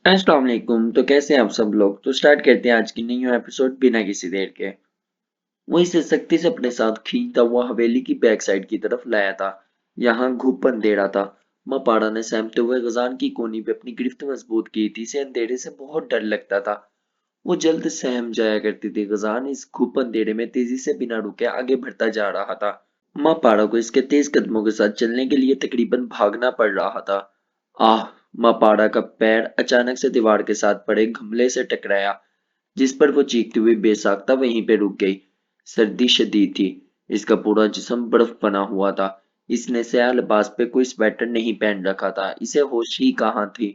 अस्सलाम वालेकुम। तो कैसे हैं आप सब लोग। तो स्टार्ट करते हैं आज की न्यू एपिसोड बिना किसी देर के। वो इसे सख्ती से अपने साथ खींचता हुआ हवेली की बैक साइड की तरफ लाया था। यहाँ घुप अंधेरा था। मापाड़ा ने सहमते हुए गजान की कोनी पे अपनी गिरफ्त मजबूत की थी। इसे अंधेरे से बहुत डर लगता था। वो जल्द सहम जाया करती थी। गजान इस घुप अंधेरे में तेजी से बिना रुके आगे बढ़ता जा रहा था। मापाड़ा को इसके तेज कदमों के साथ चलने के लिए तकरीबन भागना पड़ रहा था। आह! मापाड़ा का पैर अचानक से दीवार के साथ पड़े गमले से टकराया, जिस पर वो चीखती हुई बेसाख्ता वहीं पे रुक गई। सर्दी शदीद थी। इसका पूरा जिस्म बर्फ बना हुआ था। इसने स्याह लिबास पे कोई स्वेटर नहीं पहन रखा था। इसे होश ही कहाँ थी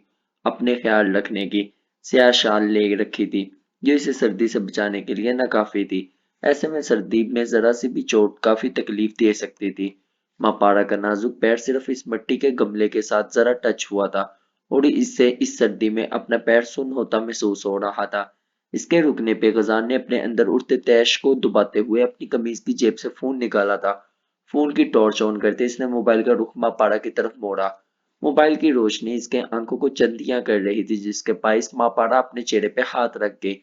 अपने ख्याल रखने की। स्याह शाल ले रखी थी, जो इसे सर्दी से बचाने के लिए नाकाफी थी। ऐसे में सर्दी में जरा सी भी चोट काफी तकलीफ दे सकती थी। मापाड़ा का नाजुक पैर सिर्फ इस मिट्टी के गमले के साथ जरा टच हुआ था और इससे इस सर्दी में अपना पैर सुन्न होता महसूस हो रहा था। इसके रुकने पे गजान ने अपने अंदर उठते तैश को दबाते हुए अपनी कमीज की जेब से फोन निकाला था। फोन की टॉर्च ऑन करते इसने मोबाइल का रुख मापाड़ा की तरफ मोड़ा। मोबाइल की रोशनी इसके आंखों को चंदियां कर रही थी, जिसके बाइस मापाड़ा अपने चेहरे पे हाथ रख गई।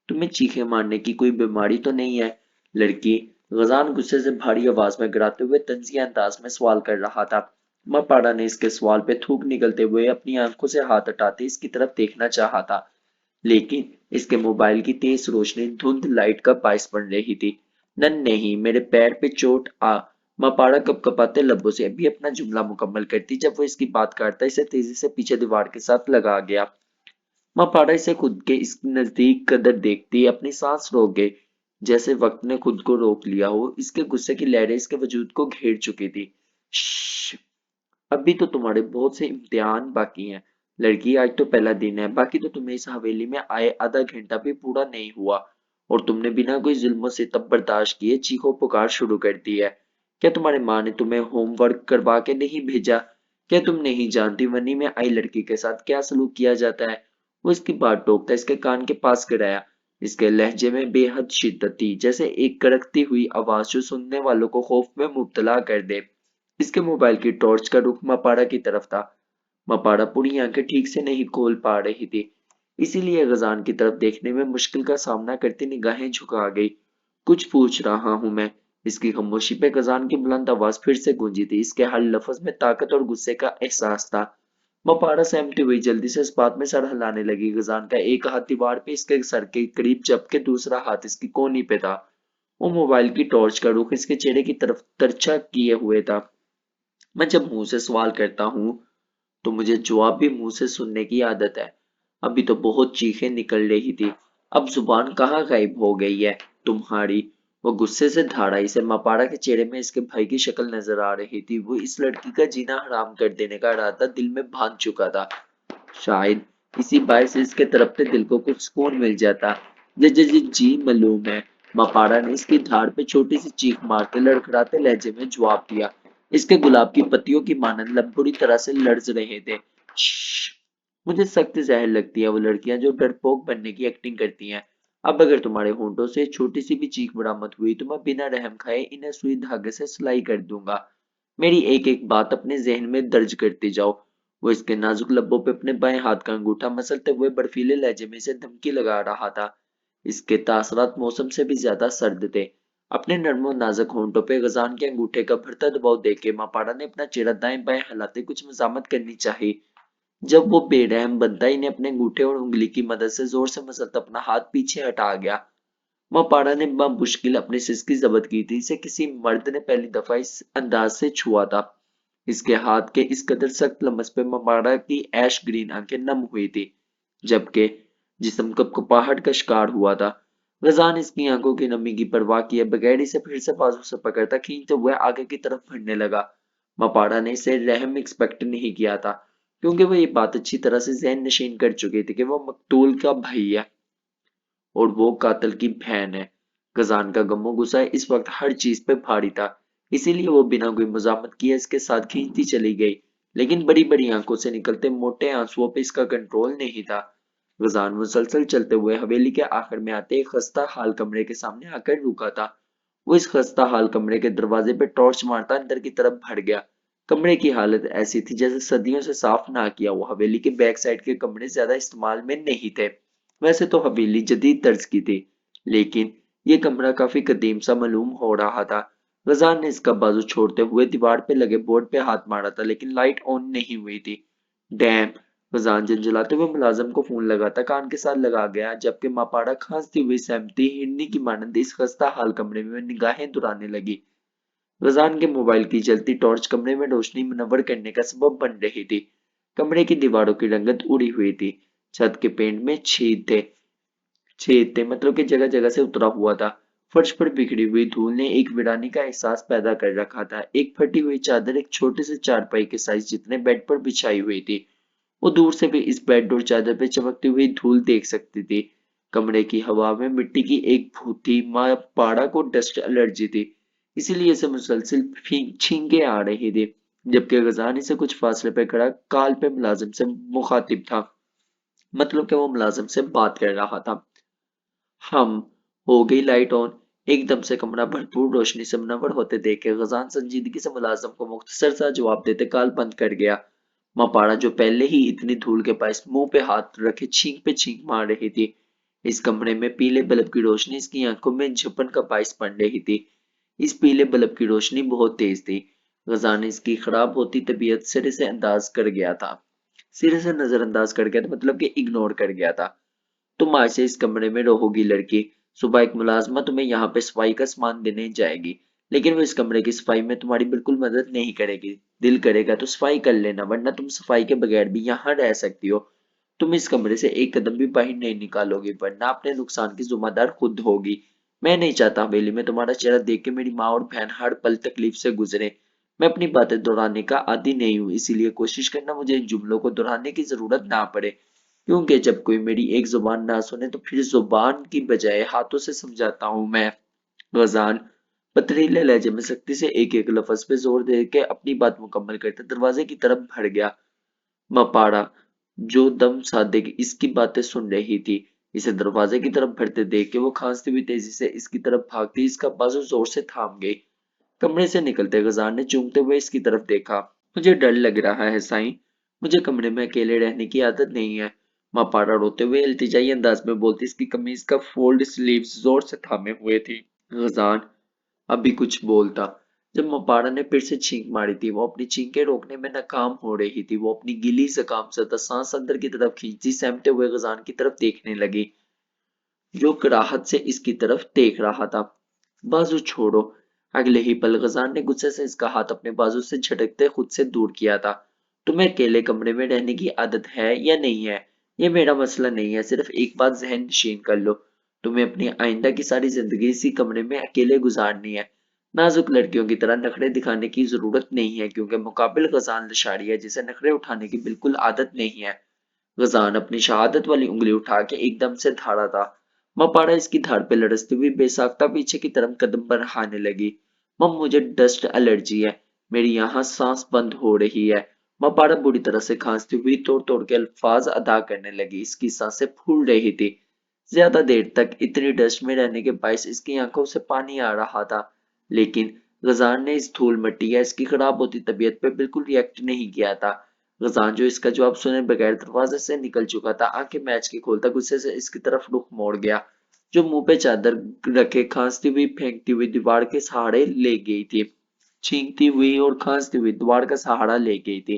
तुम्हें चीखें मारने की कोई बीमारी तो नहीं है लड़की। गजान गुस्से से भारी आवाज में गिराते हुए तंजिया अंदाज में सवाल कर रहा था। मापाड़ा ने इसके सवाल पे थूक निकलते हुए अपनी आंखों से हाथ हटाते इसकी तरफ देखना चाहा था, लेकिन इसके मोबाइल की तेज रोशनी धुंध लाइट का बायस बन रही थी। नन नहीं, मेरे पैर पे चोट आ। मापाड़ा कपकपाते लब्बों से अभी अपना जुमला मुकम्मल करती जब वो इसकी बात काटता इसे तेजी से पीछे दीवार के साथ लगा गया। मापाड़ा इसे खुद के इस नजदीक कदर देखती अपनी सांस रोक गई, जैसे वक्त ने खुद को रोक लिया हो। इसके गुस्से की लहरें इसके वजूद को घेर चुकी थी। श्श्श, अभी तो तुम्हारे बहुत से इम्तिहान बाकी हैं लड़की। आज तो पहला दिन है, बाकी तो तुम्हें इस हवेली में आए आधा घंटा भी पूरा नहीं हुआ और तुमने बिना कोई जुल्म सितम बर्दाश्त किए चीखो पुकार शुरू कर दी है। क्या तुम्हारी माँ ने तुम्हें होमवर्क करवा के नहीं भेजा? क्या तुम नहीं जानती वनी में आई लड़की के साथ क्या सलूक किया जाता है? वो इसकी बात टोकता इसके कान के पास गिराया। इसके लहजे में बेहद शिद्दत थी, जैसे एक कड़कती हुई आवाज जो सुनने वालों को खौफ में मुब्तला कर दे। इसके मोबाइल की टॉर्च का रुख मापाड़ा की तरफ था। मापाड़ा पूरी आंखें ठीक से नहीं खोल पा रही थी, इसीलिए गजान की तरफ देखने में मुश्किल का सामना करती निगाहें झुका गई। कुछ पूछ रहा हूं मैं। इसकी खामोशी पे गजान की बुलंद आवाज फिर से गूंजी थी। इसके हर लफ्ज में ताकत और गुस्से का एहसास था। मापाड़ा सहमती हुई जल्दी से इस बात में सर हिलाने लगी। गजान का एक हाथ दीवार पे इसके सर के करीब जबकि दूसरा हाथ इसकी कोहनी पे था। वो मोबाइल की टॉर्च का रुख इसके चेहरे की तरफ तिरछा किए हुए था। मैं जब मुंह से सवाल करता हूँ तो मुझे जवाब भी मुंह से सुनने की आदत है। अभी तो बहुत चीखें निकल रही थी, अब जुबान कहाँ गायब हो गई है तुम्हारी? वो गुस्से से धाड़ा। इसे मापाड़ा के चेहरे में इसके भाई की शक्ल नजर आ रही थी। वो इस लड़की का जीना हराम कर देने का इरादा दिल में बांध चुका था। शायद इसी बात से इसके तड़पते दिल को कुछ सुकून मिल जाता। जी जी जी जी मालूम है। मापाड़ा ने इसकी धाड़ पे छोटी सी चीख मारते लड़खड़ाते लहजे में जवाब दिया। इसके गुलाब की पत्तियों की मानंद लब बुरी तरह से लर्ज रहे थे। श्श्श, मुझे सख्त जहर लगती है वो लड़कियां जो डरपोक बनने की एक्टिंग करती हैं। अब अगर तुम्हारे होंठों से छोटी सी भी चीख बरामद हुई तो मैं बिना रहम खाए इन्हें सुई धागे से सिलाई कर दूंगा। मेरी एक एक बात अपने जहन में दर्ज करते जाओ। वो इसके नाजुक लब्बों पे अपने बाएं हाथ का अंगूठा मसलते हुए बर्फीले लहजे में इसे धमकी लगा रहा था। इसके तासरात मौसम से भी ज्यादा सर्द थे। अपने नर्म और नाजुक होंठों पे गजान के अंगूठे का बढ़ता दबाव देख के मापाड़ा ने अपना चेहरा दाएं बाएं हिलाते कुछ मजामत करनी चाही। जब वो बेरहम बनता ही ने अपने अंगूठे और उंगली की मदद से जोर से मसलता अपना हाथ पीछे हटा गया। मापाड़ा ने मुश्किल अपनी सिसकी जब्त की थी। इसे किसी मर्द ने पहली दफा इस अंदाज से छुआ था। इसके हाथ के इस कदर सख्त लमस पे ममाड़ा की ऐश ग्रीन आंखें नम हुई थी, जबकि जिस्म कपकपाहट का शिकार हुआ था। रजान इसकी आंखों की नमी की परवाह किए बगैर इसे फिर से बाजू से पकड़ता खींचते हुए आगे की तरफ बढ़ने लगा। मपाड़ा ने इसे रहम एक्सपेक्ट नहीं किया था, क्योंकि वो ये बात अच्छी तरह से जहन नशीन कर चुकी थी कि वो मकतूल का भाई है और वो कातिल की बहन है। गजान का गमो गुस्सा इस वक्त हर चीज पे भारी था, इसीलिए वो बिना कोई मजामत किए इसके साथ खींचती चली गई, लेकिन बड़ी बड़ी आंखों से निकलते मोटे आंसुओं पे इसका कंट्रोल नहीं था। गजान मुसलसल चलते हुए हवेली के आखिर में आते एक खस्ता हाल कमरे के सामने आकर रुका था। वो इस खस्ता हाल कमरे के दरवाजे पे टॉर्च मारता अंदर की तरफ बढ़ गया। कमरे की हालत ऐसी थी जैसे सदियों से साफ ना किया हुआ। हवेली के बैक साइड के कमरे ज्यादा इस्तेमाल में नहीं थे। वैसे तो हवेली जदीद तर्ज की थी, लेकिन ये कमरा काफी कदीम सा मालूम हो रहा था। रज़ान ने इसका बाजू छोड़ते हुए दीवार पे लगे बोर्ड पे हाथ मारा था, लेकिन लाइट ऑन नहीं हुई थी। डैम! रज़ान झंझलाते हुए मुलाजिम को फोन लगाता कान के साथ लगा गया, जबकि मापाड़ा खांसती हुई सहमती हिरनी की मानंद इस खस्ता हाल कमरे में निगाहें दुराने लगी। रज़ान के मोबाइल की जलती टॉर्च कमरे में रोशनी मुनव्वर करने का सबब बन रही थी। कमरे की दीवारों की रंगत उड़ी हुई थी। छत के पेंट में छेद थे, मतलब कि जगह जगह से उतरा हुआ था। फर्श पर बिखरी हुई धूल ने एक वीरानी का एहसास पैदा कर रखा था। एक फटी हुई चादर एक छोटे से चारपाई के साइज जितने बेड पर बिछाई हुई थी। वो दूर से भी इस बेड और चादर पे चमकती हुई धूल देख सकती थी। कमरे की हवा में मिट्टी की एक भूत थी। माँ पाड़ा को डस्ट एलर्जी थी, इसीलिए इसे मुसलसल छींके आ रही थी। जबकि गजानी से कुछ फासले पे खड़ा काल पे मुलाजिम से मुखातिब था, मतलब कि वो मुलाजिम से बात कर रहा था। हम हो गई लाइट ऑन। एकदम से कमरा भरपूर रोशनी से मुनव्वर होते देख के गजान संजीदगी से मुलाजिम को मुख्तसर सा जवाब देते काल बंद कर गया। मपाड़ा जो पहले ही इतनी धूल के पास मुंह पे हाथ रखे छींक पे छींक मार रही थी, इस कमरे में पीले बल्ब की रोशनी इसकी आंखों में झपन का बाइस बन रही थी। इस पीले बल्ब की रोशनी बहुत तेज थी। गजान इसकी खराब होती तबीयत सिरे से अंदाज कर गया था। सिरे से नजरअंदाज कर गया था, मतलब कि इग्नोर कर गया था। तुम आज से इस कमरे में रहोगी लड़की। सुबह एक मुलाजमा तुम्हें यहाँ पे सफाई का सामान देने जाएगी, लेकिन वो इस कमरे की सफाई में तुम्हारी बिल्कुल मदद नहीं करेगी। दिल करेगा तो सफाई कर लेना, वरना तुम सफाई के बगैर भी यहाँ रह सकती हो। तुम इस कमरे से एक कदम भी बाहर नहीं निकालोगी, वरना अपने नुकसान की जिम्मेदार खुद होगी। मैं नहीं चाहता हवेली में तुम्हारा चेहरा देख के मेरी माँ और बहन हर पल तकलीफ से गुजरे। मैं अपनी बातें दोहराने का आदी नहीं हूँ, इसीलिए कोशिश करना मुझे इन जुमलों को दोहराने की जरूरत ना पड़े, क्योंकि जब कोई मेरी एक जुबान ना सुने तो फिर जुबान की बजाय हाथों से समझाता हूँ मैं। गजान पथरीले लहजे में सख्ती से एक एक लफ्ज पे जोर दे के अपनी बात मुकम्मल करते दरवाजे की तरफ बढ़ गया। मपाड़ा जो दम साधे इसकी बातें सुन रही थी, इसे दरवाजे की तरफ बढ़ते देख के वो खांसती हुई तेजी से इसकी तरफ भागती इसका बाजू जोर से थाम गई। कमरे से निकलते गजान ने चूमते हुए इसकी तरफ देखा। मुझे डर लग रहा है साईं, मुझे कमरे में अकेले रहने की आदत नहीं है। माँ पारा रोते हुए इल्तिजाई अंदाज में बोलती, इसकी कमीज का फोल्ड स्लीव्स जोर से थामे हुए थी। गजान अभी कुछ बोलता। जब मपाड़ा ने फिर से छींक मारी थी, वो अपनी छींकें रोकने में नाकाम हो रही थी। वो अपनी गीली जकाम से सांस अंदर की तरफ खींचती सहमते हुए गजान की तरफ देखने लगी, जो कराहत से इसकी तरफ देख रहा था। बाजू छोड़ो। अगले ही पल गजान ने गुस्से से इसका हाथ अपने बाजू से झटकते खुद से दूर किया था। तुम्हें अकेले कमरे में रहने की आदत है या नहीं है, ये मेरा मसला नहीं है। सिर्फ एक बात जहन नशीन कर लो, तुम्हें अपनी आइंदा की सारी जिंदगी इसी कमरे में अकेले गुजारनी है। नाजुक लड़कियों की तरह नखरे दिखाने की जरूरत नहीं है, क्योंकि मुकाबिल गजान लशारी है जिसे नखरे उठाने की बिल्कुल आदत नहीं है। गजान अपनी शहादत वाली उंगली उठा के एकदम से धारा था। मपाड़ा इसकी धार पे लड़सती हुई बेसाख्ता पीछे की तरफ कदम बढ़ाने लगी। मम मुझे डस्ट एलर्जी है, मेरी यहाँ सांस बंद हो रही है। मपाड़ा बुरी तरह से खांसती हुई तोड़ तोड़ के अल्फाज अदा करने लगी, इसकी सांसें फूल रही थी। ज्यादा देर तक इतनी डस्ट में रहने के बायस इसकी आंखों से पानी आ रहा था, लेकिन गजान ने इस धूल मिट्टी या इसकी खराब होती तबीयत पे बिल्कुल रिएक्ट नहीं किया था। गजान जो इसका जवाब सुने बगैर दरवाजे से निकल चुका था, आंखें मैच के खोलता गुस्से से इसकी तरफ रुख मोड़ गया, जो मुंह पे चादर रखे खांसती हुई फेंकती हुई दीवार के सहारे ले गई थी। छींकती हुई और खांसती हुई दीवार का सहारा ले गई थी।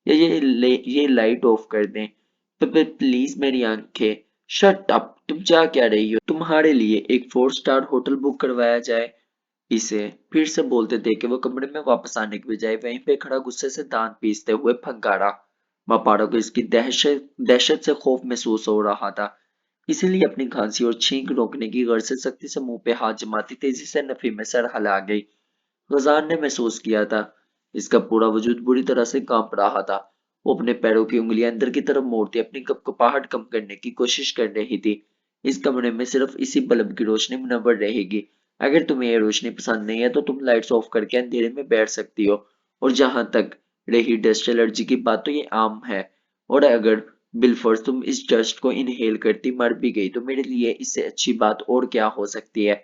ये लाइट ऑफ कर दें तो फिर प्लीज मेरी आंखें। शट अप, तुम चाह क्या रही हो? तुम्हारे लिए एक 4 स्टार होटल बुक करवाया जाए? इसे फिर से बोलते देख के वो कमरे में वापस आने के बजाय वहीं पे खड़ा गुस्से से दांत पीसते हुए फंकारा। मापाड़ा को इसकी दहशत दहशत से खौफ महसूस हो रहा था, इसीलिए अपनी खांसी और छींक रोकने की गर्ज से सख्ती से मुंह पे हाथ जमाती तेजी से नफी में सर हिला गई। गजान ने महसूस किया था, इसका पूरा वजूद बुरी तरह से कांप रहा था। वो अपने पैरों की उंगलियां अंदर की तरफ मोड़ती अपनी कपकपाहट कम करने की कोशिश कर रही थी। इस कमरे में सिर्फ इसी बल्ब की रोशनी मुनव्वर रहेगी। अगर तुम्हें यह रोशनी पसंद नहीं है तो तुम लाइट्स ऑफ करके अंधेरे में बैठ सकती हो। और जहां तक रही डस्ट एलर्जी की बात, तो ये आम है। और अगर बिलफर्ज तुम इस डस्ट को इनहेल करती मर भी गई, तो मेरे लिए इससे अच्छी बात और क्या हो सकती है?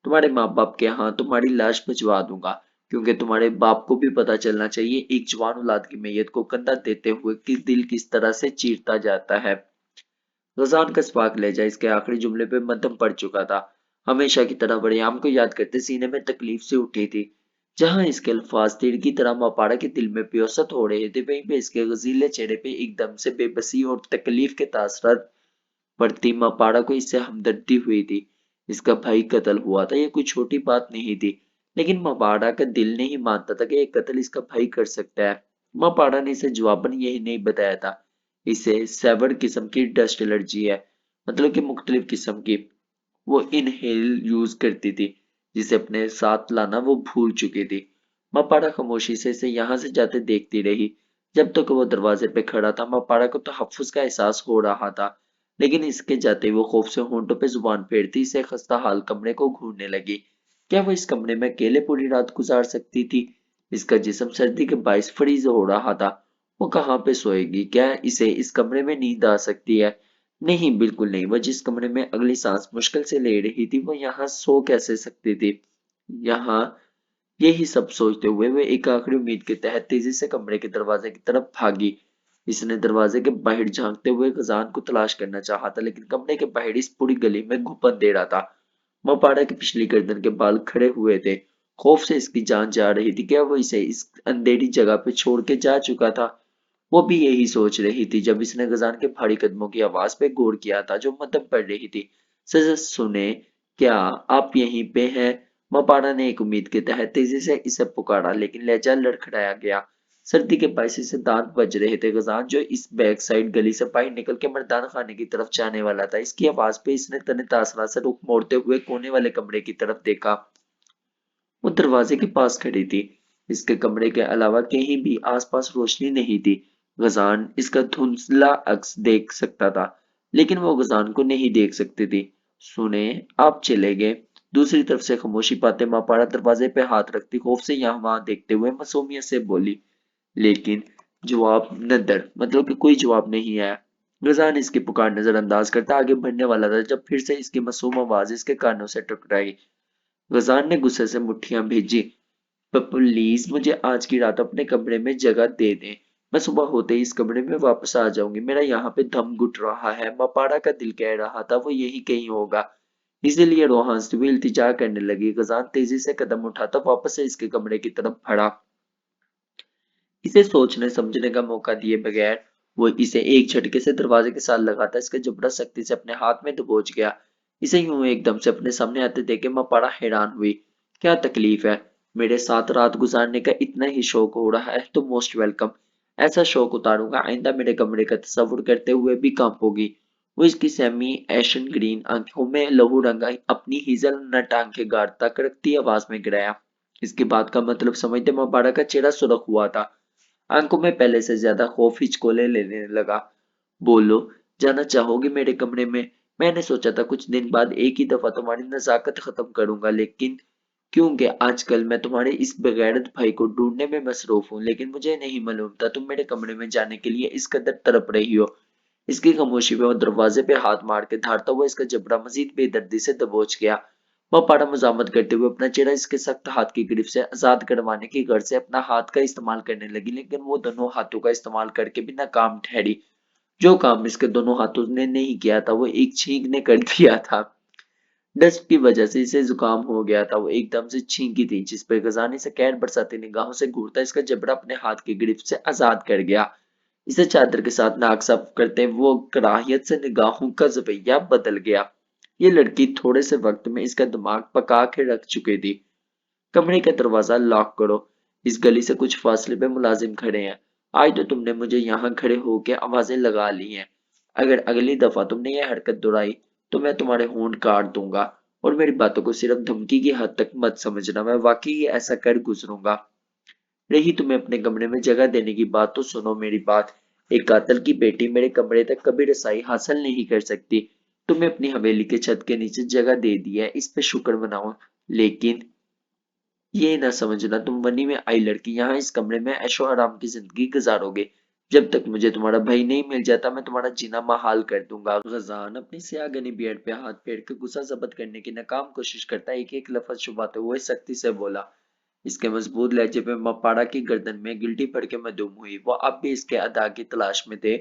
तुम्हारे माँ बाप के यहाँ तुम्हारी लाश भिजवा दूंगा, क्योंकि तुम्हारे बाप को भी पता चलना चाहिए एक जवान औलाद की मैयत को कंधा देते हुए कि दिल किस तरह से चीरता जाता है। रज़ान का स्पार्क लहजा इसके आखिरी जुमले पे मद्धम पड़ चुका था। हमेशा की तरह बड़े को याद करते सीने में तकलीफ से उठी थी। जहां इसके अल्फाज तीर की तरह मापाड़ा के दिल में प्योसत हो रहे थे, वहीं पे इसके गजीले चेहरे पे एकदम से बेबसी और तकलीफ के तासरात पड़ती। मापाड़ा को इससे हमदर्दी हुई थी। इसका भाई कत्ल हुआ था, ये कोई छोटी बात नहीं थी। लेकिन मापाड़ा का दिल नहीं मानता था कि ये कत्ल इसका भाई कर सकता है। मापाड़ा ने इसे जवाबन यही नहीं बताया था। इसे सेवर किस्म की डस्ट एलर्जी है, मतलब कि मुख्तलिफ किस्म की। वो इनहेल यूज करती थी, जिसे अपने साथ लाना वो भूल चुकी थी। मापाड़ा खामोशी से इसे यहाँ से जाते देखती रही। जब तक वो दरवाजे पे खड़ा था, मापाड़ा को तहफ्फुज का एहसास हो रहा था। लेकिन इसके जाते वो खौफ से होंठों पे जुबान फेरती इसे खस्ता हाल कमरे को घूरने लगी। क्या वो इस कमरे में अकेले पूरी रात गुजार सकती थी? इसका जिस्म सर्दी के बाइस फ्रीज हो रहा था। वो कहाँ पे सोएगी? क्या इसे इस कमरे में नींद आ सकती है? नहीं, बिल्कुल नहीं। वो जिस कमरे में अगली सांस मुश्किल से ले रही थी, वो यहाँ सो कैसे सकती थी? यहाँ यही सब सोचते हुए वे एक आखिरी उम्मीद के तहत तेजी से कमरे के दरवाजे की तरफ भागी। इसने दरवाजे के बाहर झांकते हुए खजान को तलाश करना चाहा था, लेकिन कमरे के बाहर इस पूरी गली में घुपन दे रहा था। मोपाड़ा की पिछली गर्दन के बाल खड़े हुए थे। खौफ से इसकी जान जा रही थी। क्या वो इसे इस अंधेरी जगह पे छोड़ के जा चुका था? वो भी यही सोच रही थी जब इसने गजान के भारी कदमों की आवाज पे गौर किया था, जो मध्यम पड़ रही थी। सर सुने, क्या आप यहीं पे हैं? मपाड़ा ने एक उम्मीद के तहत तेजी से इसे पुकारा, लेकिन लहजा लड़खड़ाया गया। सर्दी के पैसे से दांत बज रहे थे। गजान जो इस बैक साइड गली से बाहर निकल के मर्दाना खाने की तरफ जाने वाला था, इसकी आवाज पे इसने तने तासरा से रुख मोड़ते हुए कोने वाले कमरे की तरफ देखा। वो दरवाजे के पास खड़ी थी। इसके कमरे के अलावा कहीं भी आसपास रोशनी नहीं थी। गजान इसका धुंधला अक्स देख सकता था, लेकिन वो गजान को नहीं देख सकती थी। सुने, आप चले गए? दूसरी तरफ से खामोशी पाते मापाड़ा दरवाजे पे हाथ रखती खौफ से यहाँ वहां देखते हुए मासूमियत से बोली। लेकिन जवाब नदर, मतलब कि कोई जवाब नहीं आया। गजान इसकी पुकार नजरअंदाज करता आगे बढ़ने वाला था, जब फिर से इसकी मासूम आवाज इसके कानों से टकराई। गजान ने गुस्से से मुट्ठियां भेजी। प्लीज मुझे आज की रात अपने कमरे में जगह दे दें। मैं सुबह होते ही इस कमरे में वापस आ जाऊंगी। मेरा यहाँ पे दम घुट रहा है। मपाड़ा का दिल कह रहा था वो यही कहीं होगा। इसीलिए रोहान से भी इल्तिजा करने लगी। गजान तेजी से कदम उठाता वापस से इसके कमरे की तरफ बढ़ा। इसे सोचने समझने का मौका दिए बगैर वो इसे एक झटके से दरवाजे के साथ लगाता इसका जबड़ा सख्ती से अपने हाथ में दबोच गया। इसे यूं एकदम से अपने सामने आते देख के मपाड़ा हैरान हुई। क्या तकलीफ है? मेरे साथ रात गुजारने का इतना ही शौक हो रहा है तो मोस्ट वेलकम। ऐसा शौक उतारूंगा आइंदा मेरे कमरे का तस्वुर करते हुए भी कांपोगी। वो इसकी सेमी एशन ग्रीन आंखों में लहू रंगा अपनी हिजल नट आंखें गाढ़ तक रखती आवाज में गिराया। इसकी बात का मतलब समझते मपाड़ा का चेहरा सुर्ख हुआ था। आंखों में पहले से ज्यादा खौफ हिचकोले लेने लगा। बोलो, जाना चाहोगे मेरे कमरे में? मैंने सोचा था कुछ दिन बाद एक ही दफा तुम्हारी नजाकत खत्म करूंगा, लेकिन क्योंकि आजकल मैं तुम्हारे इस बेगैरत भाई को ढूंढने में मसरूफ हूँ। लेकिन मुझे नहीं मालूम था तुम मेरे कमरे में जाने के लिए इस कदर तड़प रही हो। इसकी खामोशी में वो दरवाजे पे हाथ मार के धारता हुआ इसका जबड़ा मजीद बेदर्दी से दबोच गया। वह पाड़ा मजामत करते हुए अपना चेहरा इसके सख्त हाथ की ग्रिफ से आजाद करवाने की गर्ज से अपना हाथ का इस्तेमाल करने लगी, लेकिन वो दोनों हाथों का इस्तेमाल करके भी नाकाम ठहरी। जो काम इसके दोनों हाथों ने नहीं किया था, वो एक छींक ने कर दिया था। डस्ट की वजह से इसे जुकाम हो गया था। वो एकदम से छींकी थी, जिस पर गजानी से कहर बरसाती निगाहों से घूरता इसका जबड़ा अपने हाथ की गिरफ्त से आजाद कर गया। इसे चादर के साथ नाक साफ करते वो कराहियत से निगाहों का रवैया बदल गया। ये लड़की थोड़े से वक्त में इसका दिमाग पका के रख चुकी थी। कमरे का दरवाजा लॉक करो। इस गली से कुछ फासले पे मुलाजिम खड़े हैं। आज तो तुमने मुझे यहाँ खड़े होके आवाजें लगा ली हैं। अगर अगली दफा तुमने ये हरकत दोहराई तो मैं तुम्हारे होंठ काट दूंगा। और मेरी बातों को सिर्फ धमकी की हद तक मत समझना, मैं वाकई ऐसा कर गुजरूंगा। रही तुम्हें अपने कमरे में जगह देने की बात, तो सुनो मेरी बात। एक कातल की बेटी मेरे कमरे तक कभी रसाई हासिल नहीं कर सकती। तुम्हें अपनी हवेली के छत के नीचे जगह दे दी है, इस पे शुक्र मनाओ। लेकिन ये ना समझना तुम बनी में आई लड़की यहाँ इस कमरे में ऐशो आराम की जिंदगी गुजारोगे। जब तक मुझे तुम्हारा भाई नहीं मिल जाता, मैं तुम्हारा जीना महाल कर दूंगा। गजान अपनी स्याह घनी बियर्ड पे हाथ फेर के गुस्सा जब्त करने की नाकाम कोशिश करता एक एक लफ्ज छुपाते हुए सख्ती से बोला। इसके मजबूत लहजे पे मपाड़ा की गर्दन में गिल्टी पड़ के मदूम हुई। वो अब भी इसके अदा की तलाश में थे,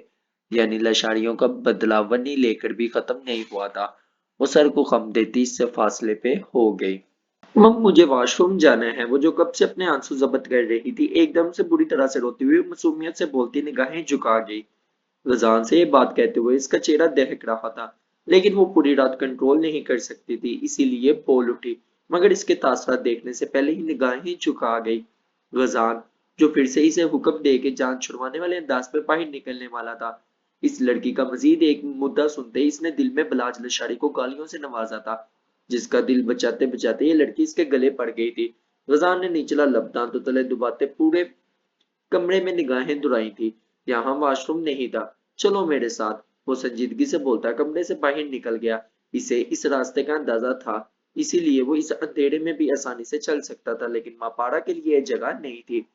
यानी लशारियों का बदला वनी लेकर भी खत्म नहीं हुआ था। वो सर को खम देती इससे फासले पे हो गई। मम, मुझे वॉशरूम जाना है। वो जो कब से अपने आंसू जब्त कर रही थी, एकदम से बुरी तरह से रोती हुई मासूमियत से बोलती निगाहें झुका गई। रज़ान से ये बात कहते हुए इसका चेहरा दहक रहा था, लेकिन वो पूरी रात कंट्रोल नहीं कर सकती थी, इसीलिए बोल उठी। मगर इसके तासरात देखने से पहले ही निगाहें झुका गई। रज़ान, जो फिर से इसे हुक्म दे के जान छुड़वाने वाले अंदाज में बाहर निकलने वाला था। इस लड़की का मजीद एक मुद्दा सुनते ही इसने दिल में बलाज लशारी को गालियों से नवाजा था, जिसका दिल बचाते बचाते ये लड़की इसके गले पड़ गई थी। रज़ान ने निचला लब दांतों तले दुबाते पूरे कमरे में निगाहें दुराई थी। यहाँ वॉशरूम नहीं था। चलो मेरे साथ, वो संजीदगी से बोलता कमरे से बाहर निकल गया। इसे इस रास्ते का अंदाजा था, इसीलिए वो इस अंधेरे में भी आसानी से चल सकता था, लेकिन मापाड़ा के लिए यह जगह नहीं थी।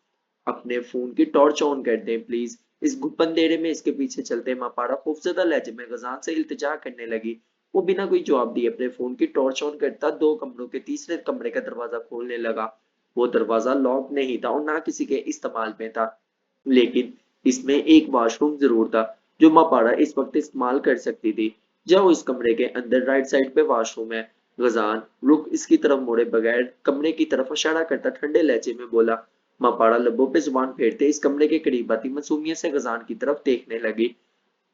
अपने फोन की टॉर्च ऑन कर दें प्लीज, इस गुप्त अंधेरे में इसके पीछे चलते मापाड़ा खौफजदा लहजे में गजान से इल्तिजा करने लगी। वो बिना कोई जवाब दिए अपने फोन की टॉर्च ऑन करता दो कमरों के तीसरे कमरे का दरवाजा खोलने लगा। वो दरवाजा लॉक नहीं था और ना किसी के इस्तेमाल में था, लेकिन इसमें एक वॉशरूम जरूर था जो मापाड़ा इस वक्त इस्तेमाल कर सकती थी। जाओ, इस कमरे के अंदर राइट साइड पे वॉशरूम है। गजान रुख इसकी तरफ मोड़े बगैर कमरे की तरफ इशारा करता ठंडे लहजे में बोला। मापाड़ा लब्बों पे जुबान फेरते इस कमरे के करीब आती मासूमियत से गजान की तरफ देखने लगी।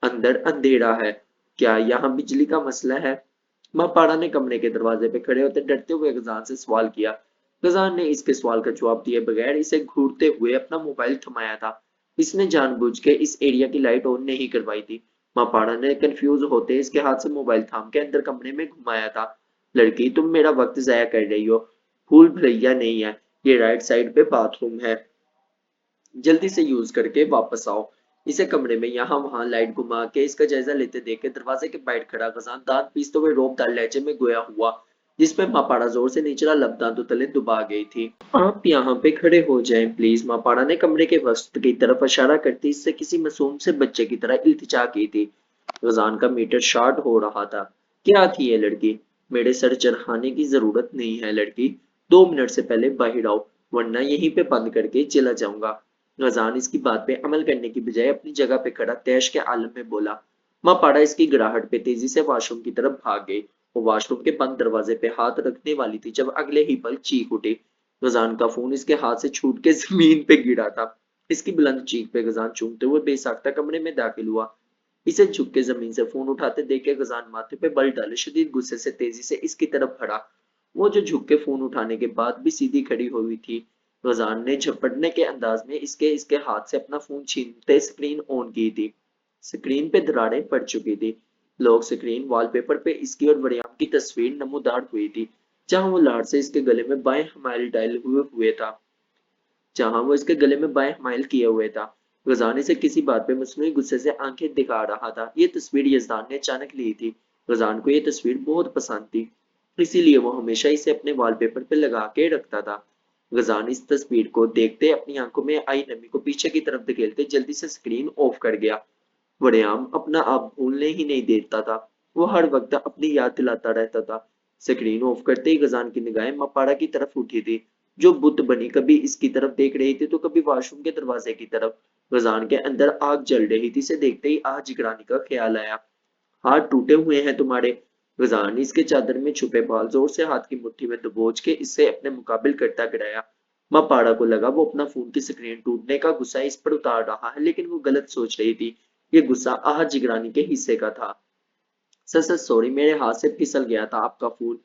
अंदर अंधेरा है, क्या यहाँ बिजली का मसला है? मापाड़ा ने कमरे के दरवाजे पे खड़े होते डरते हुए गजान से सवाल किया। गजान ने इसके सवाल का जवाब दिए बगैर इसे घूरते हुए अपना मोबाइल थमाया था। इसने जानबूझ के इस एरिया की लाइट ऑन नहीं करवाई थी। मापाड़ा ने कंफ्यूज होते इसके हाथ से मोबाइल थाम के अंदर कमरे में घुमाया था। लड़की, तुम मेरा वक्त जाया कर रही हो। भूल भुलैया नहीं है, ये राइट साइड पे बाथरूम है, जल्दी से यूज करके वापस आओ। इसे कमरे में यहाँ वहां लाइट घुमा के इसका जायजा लेते देख के दरवाजे के बाहर खड़ा गजान दांत पीसते हुए रोबदार लहजे में गोया हुआ, जिसमें मापाड़ा जोर से निचला लब दांतों तले दुबा गई थी। आप यहाँ पे खड़े हो जाएं प्लीज, मापाड़ा ने कमरे के वस्त की तरफ इशारा करती इससे किसी मासूम से बच्चे की तरह इल्तिजा की थी। गजान का मीटर शॉर्ट हो रहा था। क्या थी ये लड़की? मेरे सर चढ़ाने की जरूरत नहीं है लड़की, 2 मिनट से पहले बाहर आओ, वरना यहीं पे बंद करके चला जाऊंगा। गजान इसकी बात पे अमल करने की बजाय अपनी जगह पे खड़ा तैश के आलम में बोला। माँ पाड़ा इसकी गिराहट पे तेजी से वॉशरूम की तरफ भाग गई। वो वॉशरूम के बंद दरवाजे पे हाथ रखने वाली थी जब अगले ही पल चीख उठी। गजान का फोन इसके हाथ से छूट के जमीन पे गिरा था। इसकी बुलंद चीख पे गजान चूमते हुए बेसाख्ता कमरे में दाखिल हुआ। इसे झुक के जमीन से फोन उठाते देख के गजान माथे पे बल डाले शदीद गुस्से से तेजी से इसकी तरफ बढ़ा। वो जो झुक के फोन उठाने के बाद भी सीधी खड़ी हुई थी। गजान ने झपटने के अंदाज में इसके इसके हाथ से अपना फोन छीनते स्क्रीन ऑन की थी। स्क्रीन पे दरारें पड़ चुकी थी। लॉक स्क्रीन वॉलपेपर पे इसकी और मरियम की तस्वीर नमूदार हुई थी, जहां वो लाड़ से इसके गले में बाएं हमाइल डायल हुए था जहां वो इसके गले में बाएं हमाइल किए हुए था। गजानी से किसी बात पे मसनूई गुस्से से आंखें दिखा रहा था। ये तस्वीर यजदान ने अचानक ली थी। गजान को ये तस्वीर बहुत पसंद थी, इसीलिए वो हमेशा इसे अपने वॉलपेपर पे लगा के रखता था। गजान इस तस्वीर को देखते अपनी आंखों में आई नमी को पीछे की तरफ धकेलते जल्दी से स्क्रीन ऑफ कर गया। वड़ियाम अपना आप भूलने ही नहीं देता था। वो हर वक्त अपनी याद दिलाता रहता था। स्क्रीन ऑफ करते ही गजान की निगाहें मपाड़ा की तरफ उठी थी, जो बुत बनी कभी इसकी तरफ देख रही थी तो कभी वॉशरूम के दरवाजे की तरफ। गजान के अंदर आग जल रही थी, इसे देखते ही आग जिगरानी का ख्याल आया। हाथ टूटे हुए हैं तुम्हारे? गजान इसके चादर में छुपे बाल जोर से हाथ की मुट्ठी में दबोच के इससे अपने मुकाबिल करता गिराया। मपाड़ा को लगा वो अपना फोन की स्क्रीन टूटने का गुस्सा इस पर उतार रहा है, लेकिन वो गलत सोच रही थी। ये गुस्सा आह जिगरानी के हिस्से का था। सच सच सॉरी, मेरे हाथ से फिसल गया था आपका फूल।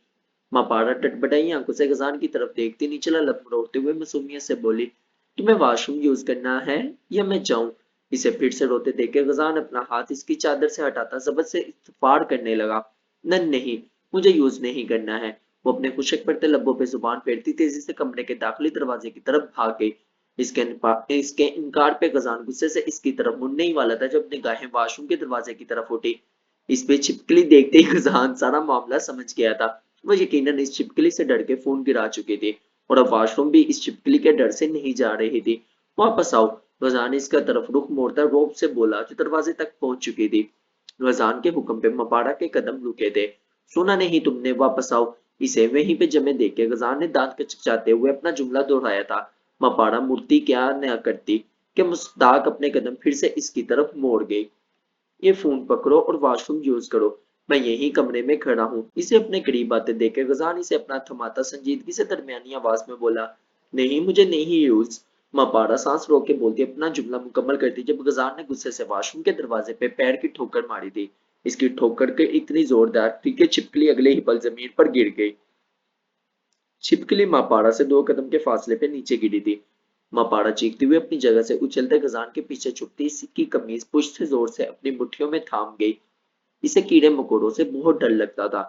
मापाड़ा टटपटाई आंखों से गजान की तरफ देखती निचला लब मरोड़ते हुए मासूमियत से बोली। तुम्हें वॉशरूम यूज करना है या मैं जाऊं? इसे फिर से रोते देख के गजान अपना हाथ इसकी चादर से हटाता जबत से इस्तफार करने लगा। नन नहीं, मुझे यूज नहीं करना है। वो अपने खुशक पड़ते लब्बों पे जुबान फेरती तेजी से कमरे के दाखिली दरवाजे की तरफ भाग गई। इसके इनकार पे गजान गुस्से से इसकी तरफ मुड़ने ही वाला था जब निगाहें वॉशरूम के दरवाजे की तरफ उठी। इस पे छिपकली देखते ही गजान सारा मामला समझ गया था। वो यकीनन इस छिपकली से डर के फोन गिरा चुकी थी और अब वॉशरूम भी इस छिपकली के डर से नहीं जा रही थी। वापस आओ, गजान इसका तरफ रुख मोड़ता रोब से बोला जो दरवाजे तक पहुंच चुकी थी। गजान के हुक्म पे मपाड़ा के कदम रुके थे। सुना नहीं तुमने, वापस आओ। इसे वहीं पे जमे देख के गजान ने दांत कचकचाते हुए अपना जुमला दोहराया था। मपाड़ा मूर्ति क्या न करती कि मुस्ताक अपने कदम फिर से इसकी तरफ मोड़ गई। ये फोन पकड़ो और वॉशरूम यूज करो, मैं यही कमरे में खड़ा हूँ। इसे अपने करीब आते देखे गजान इसे अपना थमाता संजीदगी से दरमियानी आवाज में बोला, नहीं मुझे नहीं यूज। मपाड़ा सांस रोक के बोलती अपना जुमला मुकम्मल करती जब गजान ने गुस्से से वॉशरूम के दरवाजे पे पैर की ठोकर मारी थी। इसकी ठोकर के इतनी जोरदार थी कि छिपकली अगले ही पल जमीन पर गिर गई। छिपकली मापाड़ा से 2 कदम के फासले पे नीचे गिरी थी। मापाड़ा चीखती हुई अपनी जगह से उछलते गजान के पीछे छुपती इसकी कमीज पुष्ट से जोर से अपनी मुट्ठियों में थाम गई। इसे कीड़े मकोड़ों से बहुत डर लगता था।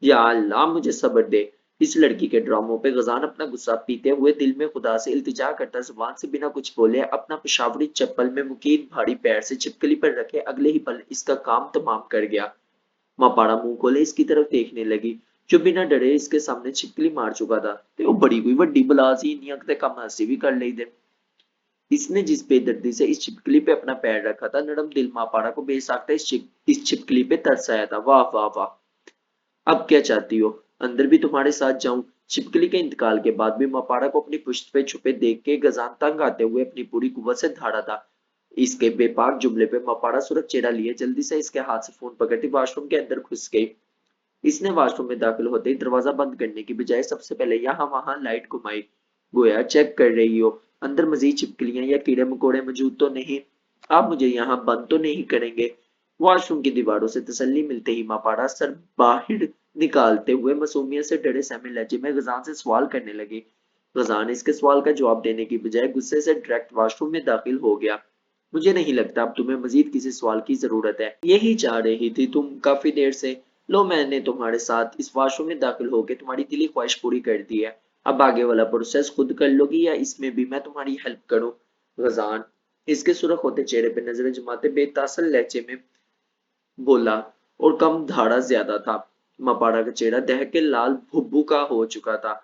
या अल्लाह मुझे सब्र दे। इस लड़की के ड्रामों पे गजान अपना गुस्सा पीते हुए दिल में खुदा से इल्तिजा करता जुबान से बिना कुछ बोले अपना पेशावरी चप्पल में मुकीद भारी पैर से छिपकली पर रखे अगले ही पल इसका काम तमाम कर गया। मापाड़ा मुंह खोले इसकी तरफ देखने लगी जो बिना डरे इसके सामने छिपकली मार चुका था। ते वो बड़ी कोई वड्डी बला सी इन्नी अक ते कम हंसी भी कर ली दे। इसने जिस बेदर्दी से इस छिपकली पे अपना पैर रखा था नरम दिल मापाड़ा को बेसाख्ता इस छिपकली पे तरस आया था। वाह वाह वाह, अब क्या चाहती हो, अंदर भी तुम्हारे साथ जाऊं। छिपकली के इंतकाल के बाद भी मापाड़ा को अपनी पुश्त पे छुपे देख के गजान तंग आते हुए अपनी पूरी कुव्वत से धाड़ा था। इसके बेपाक जुमले पे मापाड़ा सुरख चेहरा लिए जल्दी से इसके हाथ से फोन पकड़ती वॉशरूम के अंदर घुस गई। इसने वॉशरूम में दाखिल होते ही दरवाजा बंद करने की बजाय सबसे पहले यहाँ वहां लाइट घुमाई, गोया चेक कर रही हो अंदर मजीद छिपकलियां या कीड़े मकोड़े मौजूद तो नहीं। आप मुझे यहाँ बंद तो नहीं करेंगे। वॉशरूम की दीवारों से तसल्ली मिलते ही मापाड़ा सर बाहर निकालते हुए मासूमियत से डरे सहमे लहजे में गजान से सवाल करने लगी। गजान इसके सवाल का जवाब देने की बजाय गुस्से से डायरेक्ट वॉशरूम में दाखिल हो गया। मुझे नहीं लगता अब तुम्हें मजीद किसी सवाल की जरूरत है, यही चाह रही थी तुम काफी देर से। लो मैंने तुम्हारे साथ इस वॉशरूम में दाखिल होकर तुम्हारी दिली ख्वाहिश पूरी कर दी है। अब आगे वाला प्रोसेस खुद कर लोगी या इसमें भी मैं तुम्हारी हेल्प करूं। गजान इसके सुर्ख होते चेहरे पे नजरें जमाते बेतासर लहजे में बोला और कम धाड़ा ज्यादा था। मपाड़ा का चेहरा दहक के लाल भुब्बू का हो चुका था।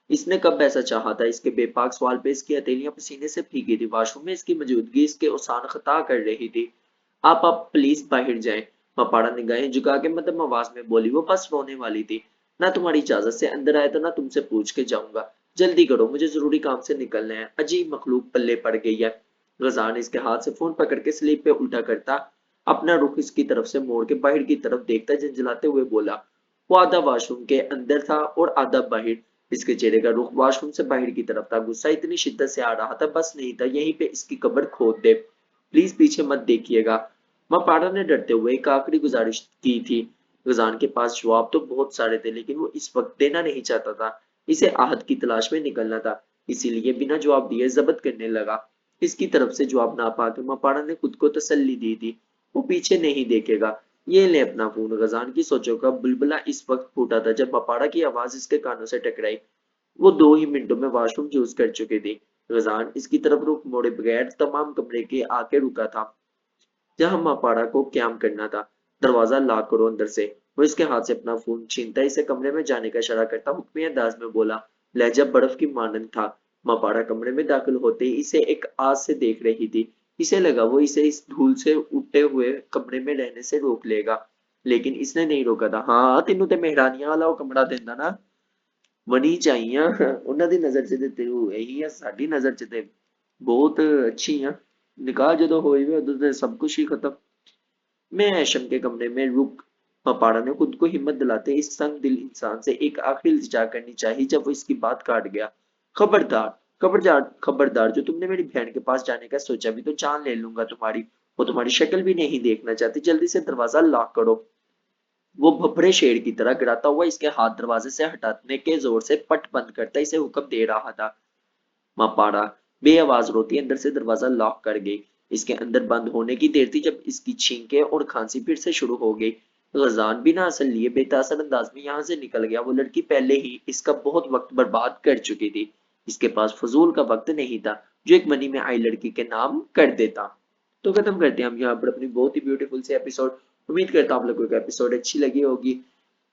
इसने कब ऐसा चाहा था। इसके बेपाक सवाल पे इसकी हथेलियां पसीने से भीगी थी। वॉशरूम में इसकी मौजूदगी इसके उसान खता कर रही थी। आप प्लीज बाहर जाएं। मपाड़ा निगाहें झुका के मध्यम आवाज में बोली, वो बस रोने वाली थी। ना तुम्हारी इजाजत से अंदर आया था ना तुमसे पूछ के जाऊंगा। जल्दी करो मुझे जरूरी काम से निकलना है। अजीब मखलूक पल्ले पड़ गई है। गजान इसके हाथ से फोन पकड़ के स्लीप पे उल्टा करता अपना रुख इसकी तरफ से मोड़ के बाहर की तरफ देखता झंझलाते हुए बोला। वो आधा वॉशरूम के अंदर था और आधा बाहर। इसके चेहरे का रुख वॉशरूम से बाहर की तरफ था। गुस्सा इतनी शिद्दत से आ रहा था बस नहीं था यहीं पे इसकी कब्र खोद दे। प्लीज पीछे मत देखिएगा। मापाड़ा ने डरते हुए एक आखिरी गुजारिश की थी। गजान के पास जवाब तो बहुत सारे थे लेकिन वो इस वक्त देना नहीं चाहता था। इसे आहत की तलाश में निकलना था, इसीलिए बिना जवाब दिए जब्त करने लगा। इसकी तरफ से जवाब ना पाकर मापाड़ा ने खुद को तसल्ली दी थी, वो पीछे नहीं देखेगा। ये ले अपना फोन। गजान की सोचों का बुलबुला इस वक्त फूटा था जब मपाड़ा की आवाज इसके कानों से टकराई। वो 2 ही मिनटों में वॉशरूम यूज कर चुकी थी। गजान इसकी तरफ रुख मोड़े बगैर तमाम कमरे के आके रुका था जहां मपाड़ा को क्याम करना था। दरवाजा लॉक करो अंदर से। वो इसके हाथ से अपना फोन छीनता इसे कमरे में जाने का इशारा करता हुक्मी अंदाज में बोला। लहजा बर्फ की मानंद था। मपाड़ा कमरे में दाखिल होते ही इसे एक आस से देख रही थी। इसे लगा वो इसे इस धूल से उठते हुए कमरे में रहने से रोक लेगा, लेकिन इसने नहीं रोका था। हाँ तेनू ते मेहरानियां वाला वो कमरा देंदा ना मनी चाहिए ਉਹਨਾਂ ਦੀ ਨਜ਼ਰ 'ਚ ਤੇ ਤੈਨੂੰ ਇਹੀ ਆ, ਸਾਡੀ ਨਜ਼ਰ 'ਚ ਤੇ बहुत अच्छी ਆ। निकाह ਜਦੋਂ ਹੋਈ ਵੇ ਉਦੋਂ ਤੇ सब कुछ ही खत्म। मैं ऐशम के कमरे में रुक। पपाड़ा ने खुद को हिम्मत दिलाते इस संग दिल इंसान से एक आखिरी इल्तिजा करनी चाहिए जब वो इसकी बात काट गया। खबरदार खबरदार खबरदार, जो तुमने मेरी बहन के पास जाने का सोचा भी तो जान ले लूंगा तुम्हारी। वो तुम्हारी शक्ल भी नहीं देखना चाहती। जल्दी से दरवाजा लॉक करो। वो भपरे शेर की तरह गिराता हुआ इसके हाथ दरवाजे से हटाने के जोर से पट बंद करता इसे हुक्म दे रहा था। मापाड़ा बेआवाज रोती अंदर से दरवाजा लॉक कर गई। इसके अंदर बंद होने की देर थी जब इसकी छींकें और खांसी फिर से शुरू हो गई। गजान बिना असल लिए बेतासर अंदाज में यहाँ से निकल गया। वो लड़की पहले ही इसका बहुत वक्त बर्बाद कर चुकी थी। इसके पास फजूल का वक्त नहीं था जो एक मनी में आई लड़की के नाम कर देता। तो खत्म करते हैं हम यहाँ पर अपनी बहुत ही ब्यूटीफुल से एपिसोड। उम्मीद करता हूँ आप लोगों को एपिसोड अच्छी लगी होगी।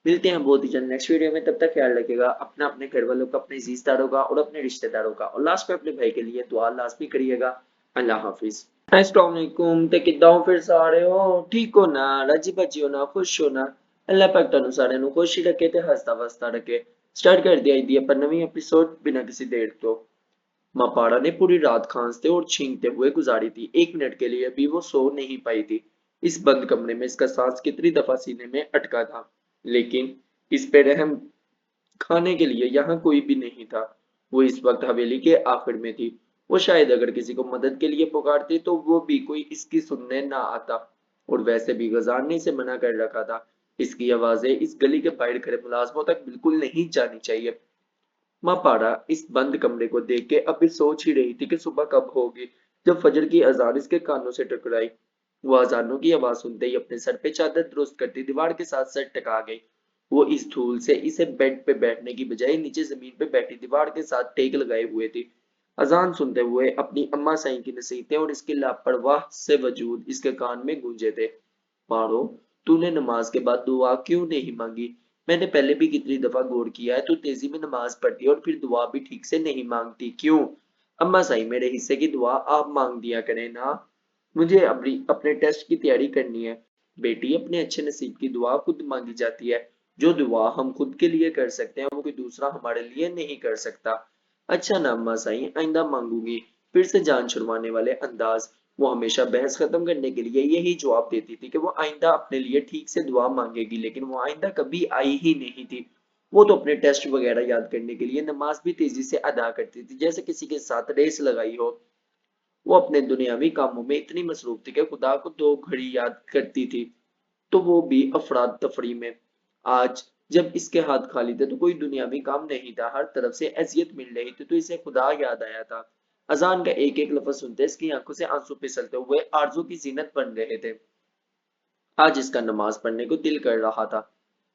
मिलते हैं बहुत ही जल्द नेक्स्ट वीडियो में। तब तक ख्याल रखिएगा अपना, अपने घर वालों का, अपने अजीजदारों का और अपने रिश्तेदारों का, और लास्ट में अपने भाई के लिए दुआ लाजमी करिएगा। अल्लाह हाफिज। अस्सलाम वालेकुम। ते किद्दां हो फिर सारे हो ठीक हो ना, राजी बाजी हो ना, खुश हो ना। अल्लाह पाक तुहानू सारिਆਂ ਨੂੰ खुश ही रखे ते हसदा वसदा रखे। स्टार्ट कर दिया दिया पर नवी एपिसोड बिना किसी देर तो। मापाड़ा ने पूरी रात खांसते और छींकते हुए गुजारी थी। 1 मिनट के लिए भी वो सो नहीं पाई थी। इस बंद कमरे में इसका सांस कितनी दफा सीने में अटका था, लेकिन इस पे रहम खाने के लिए यहाँ कोई भी नहीं था। वो इस वक्त हवेली के आखिर में थी। वो शायद अगर किसी को मदद के लिए पुकारती तो वो भी कोई इसकी सुनने ना आता। और वैसे भी गजार ने इसे मना कर रखा था। इसकी आवाजें इस गली के बाहर खड़े मुलाजमों तक बिल्कुल नहीं जानी चाहिए। माँ पारा इस बंद कमरे को देख के अभी सोच ही रही थी कि सुबह कब होगी, जब फजर की अजान इसके कानों से टकराई। वो अजानों की आवाज सुनते ही अपने सर पे चादर दुरुस्त करती दीवार के साथ सर टकरा गई। वो इस धूल से इसे बेड पे बैठने की बजाय नीचे जमीन पे बैठी दीवार के साथ टेक लगाए हुए थी। अजान सुनते हुए अपनी अम्मा साईं की नसीहतें और इसके लापरवाह से वजूद इसके कान में गूंजे थे। पारो, तूने नमाज के बाद दुआ क्यों नहीं मांगी? मैंने पहले भी कितनी दफा गौर किया है, तू तेजी में नमाज पढ़ती और फिर दुआ भी ठीक से नहीं मांगती, क्यों? अम्मा साईं, मेरे हिस्से की दुआ आप मांग दिया करें ना। मुझे अभी अपने टेस्ट की तैयारी करनी है। बेटी, अपने अच्छे नसीब की दुआ खुद मांगी जाती है। जो दुआ हम खुद के लिए कर सकते हैं वो कोई दूसरा हमारे लिए नहीं कर सकता। अच्छा ना अम्मा साईं, आइंदा मांगूंगी। फिर से जान छुड़वाने वाले अंदाज। वो हमेशा बहस खत्म करने के लिए यही जवाब देती थी कि वो आइंदा अपने लिए ठीक से दुआ मांगेगी, लेकिन वो आइंदा कभी आई ही नहीं थी। वो तो अपने टेस्ट वगैरह याद करने के लिए नमाज भी तेजी से अदा करती थी, जैसे किसी के साथ रेस लगाई हो। वो अपने दुनियावी कामों में इतनी मसरूफ थी कि खुदा को 2 घड़ी याद करती थी, तो वो भी अफराद तफरी में। आज जब इसके हाथ खाली थे तो कोई दुनियावी काम नहीं था, हर तरफ से अजियत मिल रही थी, तो इसे खुदा याद आया था। अजान का एक एक लफ्ज सुनते इसकी आंखों से आंसू फिसलते हुए आरजू की जीनत बन रहे थे। आज इसका नमाज पढ़ने को दिल कर रहा था।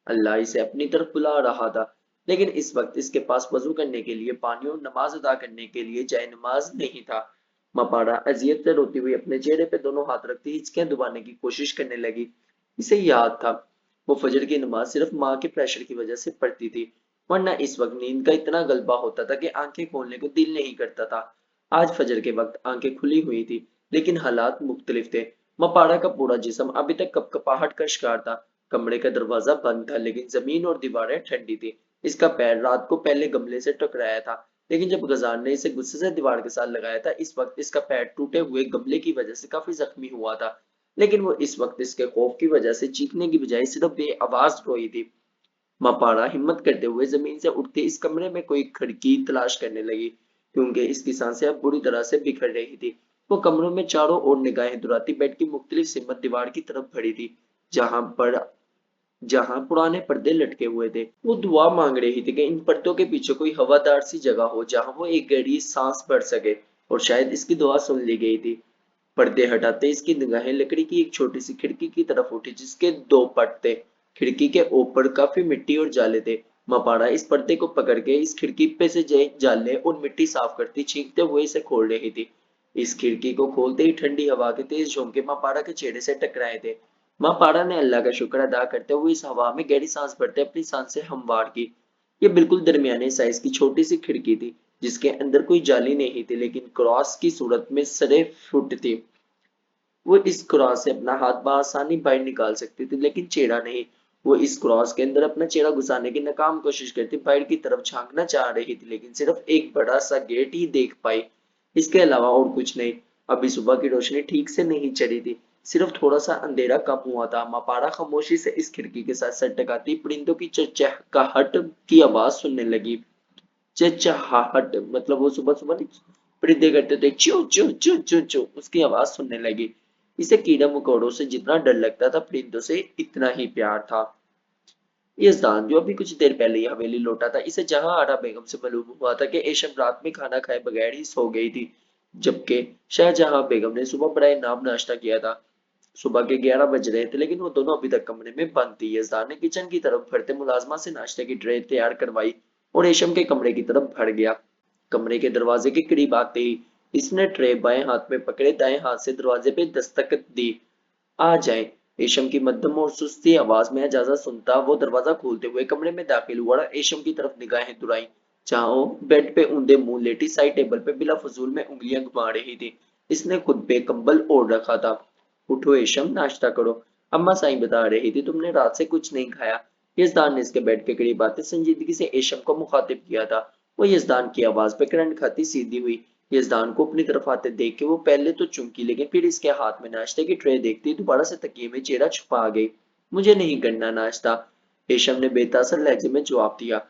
अल्लाह इसे अपनी तरफ बुला रहा था, लेकिन इस वक्त इसके पास वजू करने के लिए पानी और नमाज अदा करने के लिए जाए नमाज नहीं था। मपाड़ा अजियत से रोती हुई अपने चेहरे पे दोनों हाथ रखती हिचकियां दबाने की कोशिश करने लगी। इसे याद था, वो फजर की नमाज सिर्फ माँ के प्रेशर की वजह से पढ़ती थी, वरना इस वक्त नींद का इतना गलबा होता था कि आंखें खोलने को दिल नहीं करता था। आज फजर के वक्त आंखें खुली हुई थी, लेकिन हालात मुख्तलिफ थे। मपाड़ा का पूरा जिस्म अभी तक कपकपाहट का शिकार था। कमरे का दरवाजा बंद था, लेकिन जमीन और दीवारें ठंडी थी। इसका पैर रात को पहले गमले से टकराया था, लेकिन जब गजार ने इसे गुस्से से दीवार के साथ लगाया था, इस वक्त इसका पैर टूटे हुए गमले की वजह से काफी जख्मी हुआ था। लेकिन वो इस वक्त इसके खौफ की वजह से चीखने की बजाय सिर्फ बेआवाज रोई थी। मपाड़ा हिम्मत करते हुए जमीन से उठते इस कमरे में कोई खिड़की तलाश करने लगी, क्योंकि इसकी सांसें अब बुरी तरह से बिखर रही थी। वो कमरों में चारों ओर निगाहें दुराती बेड की मुख्तलिफ सिमत दीवार की तरफ बढ़ी थी, जहां पर जहां पुराने पर्दे लटके हुए थे। वो दुआ मांग रही थी कि इन पर्दों के पीछे कोई हवादार सी जगह हो जहां वो एक गहरी सांस भर सके, और शायद इसकी दुआ सुन ली गई थी। पर्दे हटाते इसकी निगाहें लकड़ी की एक छोटी सी खिड़की की तरफ उठी, जिसके 2 पट थे। खिड़की के ऊपर काफी मिट्टी और जाले थे। मपाड़ा इस पर्दे को पकड़ के इस खिड़की पे से जाले और मिट्टी साफ करती छींकते हुए इसे खोल रही थी। इस खिड़की को खोलते ही ठंडी हवा के तेज झोंके मपाड़ा के चेहरे से टकराए थे। मपाड़ा ने अल्लाह का शुक्र अदा करते हुए इस हवा में गहरी सांस भरते अपनी सांसें हमवार की। ये बिल्कुल दरमियाने साइज की छोटी सी खिड़की थी, जिसके अंदर कोई जाली नहीं थी, लेकिन क्रॉस की सूरत में सरे फुट थी। वो इस क्रॉस से अपना हाथ बआसानी बाहर निकाल सकती थी, लेकिन चेहरा नहीं। वो इस क्रॉस के अंदर अपना चेहरा घुसाने की नाकाम कोशिश करती, बाहर की तरफ झांकना चाह रही थी, लेकिन सिर्फ एक बड़ा सा गेट ही देख पाई, इसके अलावा और कुछ नहीं। अभी सुबह की रोशनी ठीक से नहीं चढ़ी थी, सिर्फ थोड़ा सा अंधेरा कम हुआ था। मपारा खामोशी से इस खिड़की के साथ सर टकाती परिंदों की चहचहाहट की आवाज सुनने लगी। चहचहाहट मतलब वो सुबह सुबह परिंदे करते थे chew chew chew chew chew, उसकी आवाज सुनने लगी। इसे कीड़ा मकोड़ों से जितना डर लगता था, परिंदों से इतना ही प्यार था। यजदान, जो अभी कुछ देर पहले ही हवेली लौटा था, इसे जहां आरा बेगम से मालूम हुआ था कि एशम रात में खाना खाए बगैर ही सो गई थी, जबकि शाहजहां बेगम ने सुबह बड़ा नाम नाश्ता किया था। सुबह के 11 बज रहे थे, लेकिन वो दोनों अभी तक कमरे में बंद थी। यजदान ने किचन की तरफ बढ़ते मुलाजमा से नाश्ते की ट्रे तैयार करवाई और एशम के कमरे की तरफ बढ़ गया। कमरे के दरवाजे के करीब आते ही इसने ट्रे बाएं हाथ में पकड़े दाएं हाथ से दरवाजे पे दस्तक दी। आ जाए, एशम की मध्यम और सुस्ती आवाज में इजाजत सुनता वो दरवाजा खोलते हुए कमरे में दाखिल हुआ। एशम की तरफ निगाहें दुराई, चाहो बेड पे ऊंधे मुंह लेटी साइड टेबल पे बिला फजूल में उंगलियां घुमा रही थी। इसने खुद पे कंबल ओढ़ रखा था। उठो एशम, नाश्ता करो। अम्मा साईं बता रही थी तुमने रात से कुछ नहीं खाया। यजदान ने इसके बेड के करीब आते संजीदगी से एशम को मुखातिब किया था। वो यजदान की आवाज पे करंट खाती सीधी हुई। यजदान को अपनी तरफ आते देख के वो पहले तो चुमकी, लेकिन फिर इसके हाथ में नाश्ते की ट्रे देखती दोबारा से तकिए में चेहरा छुपा गई। मुझे नहीं करना नाश्ता, एशम ने बेतासर लहजे में जवाब दिया।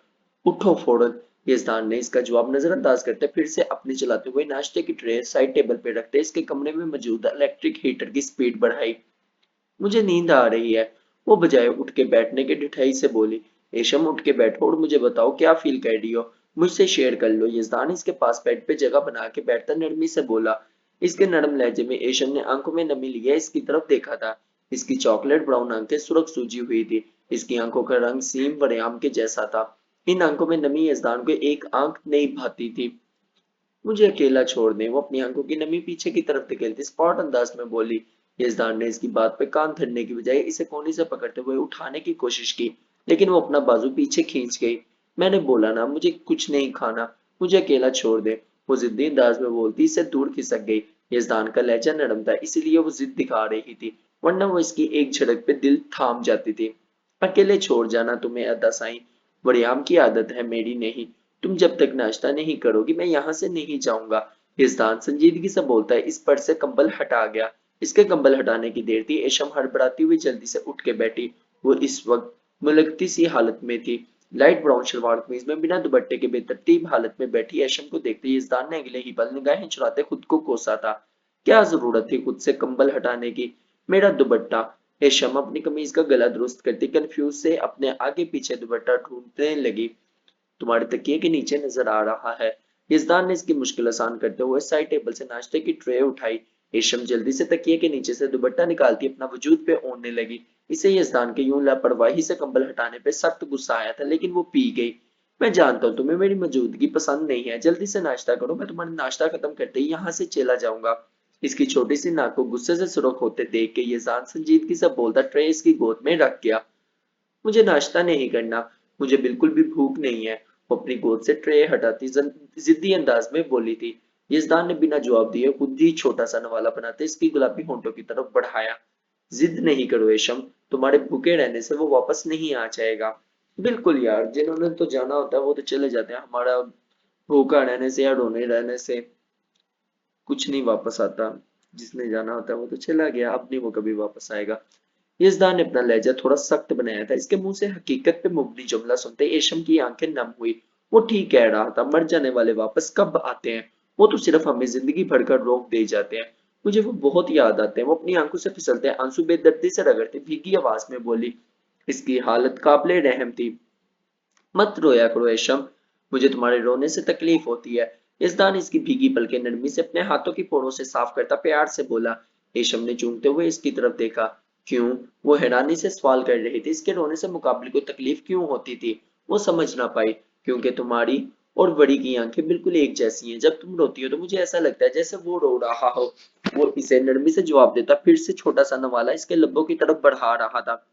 उठो फौरन। यजदान ने इसका जवाब नजरअंदाज करते फिर से अपने चलाते हुए नाश्ते की ट्रे साइड टेबल पे रखते इसके कमरे में मौजूद इलेक्ट्रिक हीटर की स्पीड बढ़ाई। मुझे नींद आ रही है, वो बजाय उठ के बैठने के ढिठाई से बोली। एशम उठ के बैठो और मुझे बताओ क्या फील कर रही हो, मुझसे शेयर कर लो। यजदान इसके पास बेड पे जगह बना के बैठता नरमी से बोला। इसके नरम लहजे में एशम ने आंखों में नमी लिए इसकी तरफ देखा था। इसकी चॉकलेट ब्राउन आंखें सुर्ख सूजी हुई थी। इसकी आंखों का रंग सीम वरयाम के जैसा था। इन आंखों में नमी यजदान को एक आंख नहीं भाती थी। मुझे अकेला छोड़ दें, वो अपनी आंखों की नमी पीछे की तरफ धकेलती स्पॉट अंदाज में बोली। यजदान ने इसकी बात पे कान धरने की बजाय इसे कोहनी से पकड़ते हुए उठाने की कोशिश की, लेकिन वो अपना बाजू पीछे खींच गई। मैंने बोला ना मुझे कुछ नहीं खाना, मुझे अकेला छोड़ दे, वो जिद्दी अंदाज में बोलती इससे दूर खिसक गई। यजदान का लहजा नरम था इसीलिए वो जिद दिखा रही थी, वरना वो इसकी एक झड़क पे दिल थाम जाती थी। अकेले छोड़ जाना तुम्हें अदा साईं, वरियाम की आदत है मेरी नहीं। तुम जब तक नाश्ता नहीं करोगी मैं यहाँ से नहीं जाऊंगा। हिजदान संजीदगी से बोलता है। इस पर से कंबल हटा गया। इसके कंबल हटाने की देर थी। एशम हड़बड़ाती हुई जल्दी से उठ के बैठी। वो इस वक्त मुलगती सी हालत में थी। लाइट ब्राउन शलवार कमीज में बिना दुपट्टे के बेतरतीब हालत में बैठी एशम को देखते हिजदान ने अगले ही पल निगाहें चुराते खुद को कोसा था। क्या जरूरत थी खुद से कंबल हटाने की? मेरा दुपट्टा। एशम अपनी कमीज का गला दुरुस्त करती कंफ्यूज से अपने आगे पीछे दुपट्टा ढूंढने लगी। तुम्हारे तकिए के नीचे नजर आ रहा है। यजदान ने इसकी मुश्किल आसान करते हुए साइड टेबल से नाश्ते की ट्रे उठाई। एशम जल्दी से तकिए के नीचे से दुपट्टा निकालती अपना वजूद पे ओढ़ने लगी। इसे यजदान के यूं लापरवाही से कंबल हटाने पे सख्त गुस्सा आया था, लेकिन वो पी गई। मैं जानता हूँ तुम्हें मेरी मौजूदगी पसंद नहीं है, जल्दी से नाश्ता करो, मैं तुम्हारा नाश्ता खत्म करते ही यहाँ से चला जाऊंगा। इसकी छोटी सी नाक को गुस्से से सुर्ख होते देख के यजदान संजीदगी से बोलता ट्रे इसकी गोद में रख गया। मुझे नाश्ता नहीं करना, मुझे बिल्कुल भी भूख नहीं है, वो अपनी गोद से ट्रे हटाती जिद्दी अंदाज में बोली थी। यजदान ने बिना जवाब दिए खुद ही छोटा सा नवाला बनाते इसकी गुलाबी होंठों की तरफ बढ़ाया। जिद नहीं करो एशम, तुम्हारे भूखे रहने से वो वापस नहीं आ जाएगा। बिल्कुल यार, जिन्होंने तो जाना होता है वो तो चले जाते हैं, हमारा भूखा रहने से या रोने रहने से कुछ नहीं वापस आता। जिसने जाना होता है वो तो चला गया, अब नहीं वो कभी वापस आएगा। यजदान ने अपना लहजा थोड़ा सख्त बनाया था। इसके मुंह से हकीकत पे मुबनी जुमला सुनते एशम की आंखें नम हुई। वो ठीक कह रहा था, मर जाने वाले वापस कब आते हैं, वो तो सिर्फ हमें जिंदगी भर कर रोक दे जाते हैं। मुझे वो बहुत याद आते हैं। वो अपनी आंखों से फिसलते आंसू बेदर्दी से रगड़ते भीगी आवाज में बोली। इसकी हालत काबिले रहम थी। मत रोया करो एशम, मुझे तुम्हारे रोने से तकलीफ होती है। यजदान इसकी भीगी पलकें नरमी से अपने हाथों की पोरों से साफ करता प्यार से बोला। एशम ने चूमते हुए इसकी तरफ देखा। क्यों? वो हैरानी से सवाल कर रही थी। इसके रोने से मुकाबले को तकलीफ क्यों होती थी? वो समझ ना पाई। क्योंकि तुम्हारी और बड़ी की आंखें बिल्कुल एक जैसी हैं। जब तुम रोती हो तो मुझे ऐसा लगता है जैसे वो रो रहा हो। वो इसे नरमी से जवाब देता फिर से छोटा सा नवाला इसके लब्बों की तरफ बढ़ा रहा था।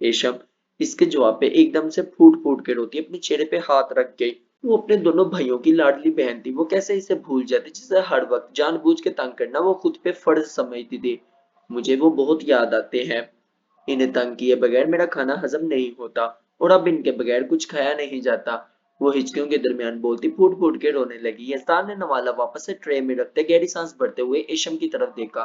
एशम इसके जवाब पे एकदम से फूट फूट के रोती अपने चेहरे पे हाथ रख गई। वो अपने दोनों भाइयों की लाडली बहन थी। वो कैसे इसे भूल जाती जिसे हर वक्त जानबूझ के तंग करना वो खुद पे फर्ज समझती थी। मुझे वो बहुत याद आते हैं। इन्हें तंग किए बगैर मेरा खाना हजम नहीं होता और अब इनके बगैर कुछ खाया नहीं जाता। वो हिचकियों के दरमियान बोलती फूट फूट के रोने लगी। यजदान ने नवाला वापस से ट्रे में रखते गहरी सांस भरते हुए एशम की तरफ देखा।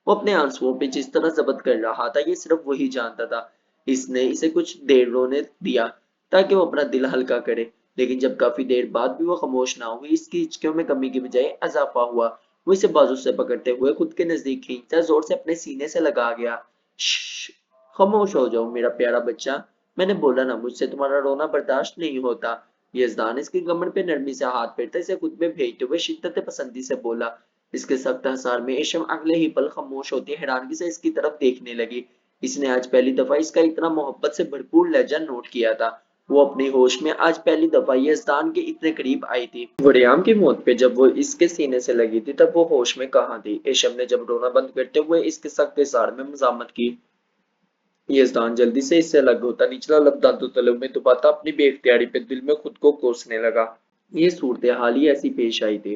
वो अपने आंसुओं पे जिस तरह जब्त कर रहा था ये सिर्फ वही जानता था। इसने इसे कुछ देर रोने दिया ताकि वो अपना दिल हल्का करे, लेकिन जब काफी देर बाद भी वो खामोश ना हुई इसकी हिचकियों में कमी की बजाय इजाफा हुआ। वो इसे बाजू से पकड़ते हुए खुद के नजदीक खींचता जोर से अपने सीने से लगा गया। श्श, खामोश हो जाओ मेरा प्यारा बच्चा, मैंने बोला ना मुझसे तुम्हारा रोना बर्दाश्त नहीं होता। यजदान इसकी कमर पे नरमी से हाथ फेरते इसे खुद में भेजते हुए शिद्दत पसंदी से बोला। इसके सख्त हसार में एशम अगले ही पल खामोश होती हैरानगी से इसकी तरफ देखने लगी। इसने आज पहली दफा इसका इतना मोहब्बत से भरपूर लहजा नोट किया था। वो अपनी होश में आज पहली दफा यजदान के इतने करीब आई थी। वरियाम की मौत पे जब वो इसके सीने से लगी थी तब वो होश में कहाँ थी? एशम ने जब रोना बंद करते हुए इसके सख्त इशार में मजामत की। यजदान जल्दी से इससे अलग होता निचला लब दांतों तले में दबाता अपनी बेख्तियारी पे दिल में खुद को कोसने लगा। ये सूरत हाल ही ऐसी पेश आई थी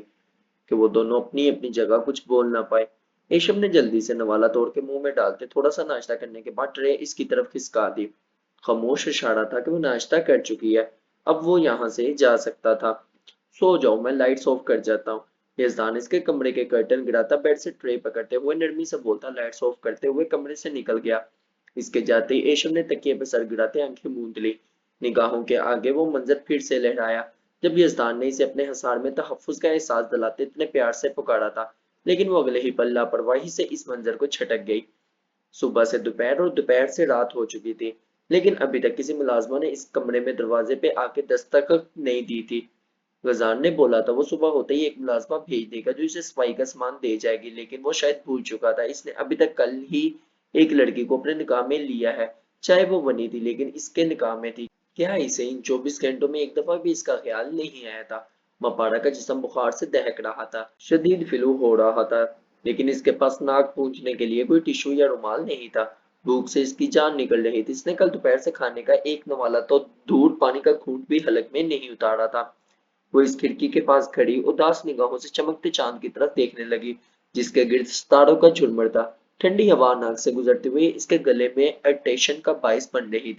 कि वो दोनों अपनी अपनी जगह कुछ बोल ना पाए। एशम ने जल्दी से नवाला तोड़ के मुंह में डालते थोड़ा सा नाश्ता करने के बाद ट्रे इसकी तरफ खिसका दी। खामोश इशारा था कि वो नाश्ता कर चुकी है, अब वो यहाँ से जा सकता था। सो जाओ, मैं लाइट्स ऑफ कर जाता हूँ। यजदान इसके कमरे के कर्टन गिराता बेड से ट्रे पकड़ते हुए नरमी से बोलता, लाइट्स ऑफ करते हुए कमरे से निकल गया। इसके जाते ही एशम ने तकिए पर सर गिराते आंखें मूंद ली। निगाहों के आगे वो मंजर फिर से लहराया, जब यजदान ने इसे अपने हसार में तहफ्फुज का एहसास दिलाते इतने प्यार से पुकारा था, लेकिन वो अगले ही पल लापरवाही से इस मंजर को छटक गई। सुबह से दोपहर और दोपहर से रात हो चुकी थी, लेकिन अभी तक किसी मुलाजमा ने इस कमरे में दरवाजे पे आके दस्तक नहीं दी थी। गजान ने बोला था वो सुबह होते ही एक मुलाजमा भेज देगा जो इसे सफाई का सामान दे जाएगी, लेकिन वो शायद भूल चुका था। इसने अभी तक कल ही एक लड़की को अपने निकाह में लिया है, चाहे वो बनी थी लेकिन इसके निकाह में थी। क्या इसे इन 24 घंटों में एक दफा भी इसका ख्याल नहीं आया था? मपाड़ा का जिस्म बुखार से दहक रहा था, शदीद फ्लू हो रहा था, लेकिन इसके पास नाक पूंछने के लिए कोई टिश्यू या रुमाल नहीं था। भूख से इसकी जान निकल रही थी। इसने कल दोपहर से खाने का एक नवाला तो दूर पानी का घूंट भी हलक में नहीं उतारा था। वो इस खिड़की के पास खड़ी उदास निगाहों से चमकते चांद की तरफ देखने लगी, जिसके गिर्द सितारों का झुरमुर था। ठंडी हवा नाक से गुजरते हुए इसके गले में इरिटेशन का बाइस बन रही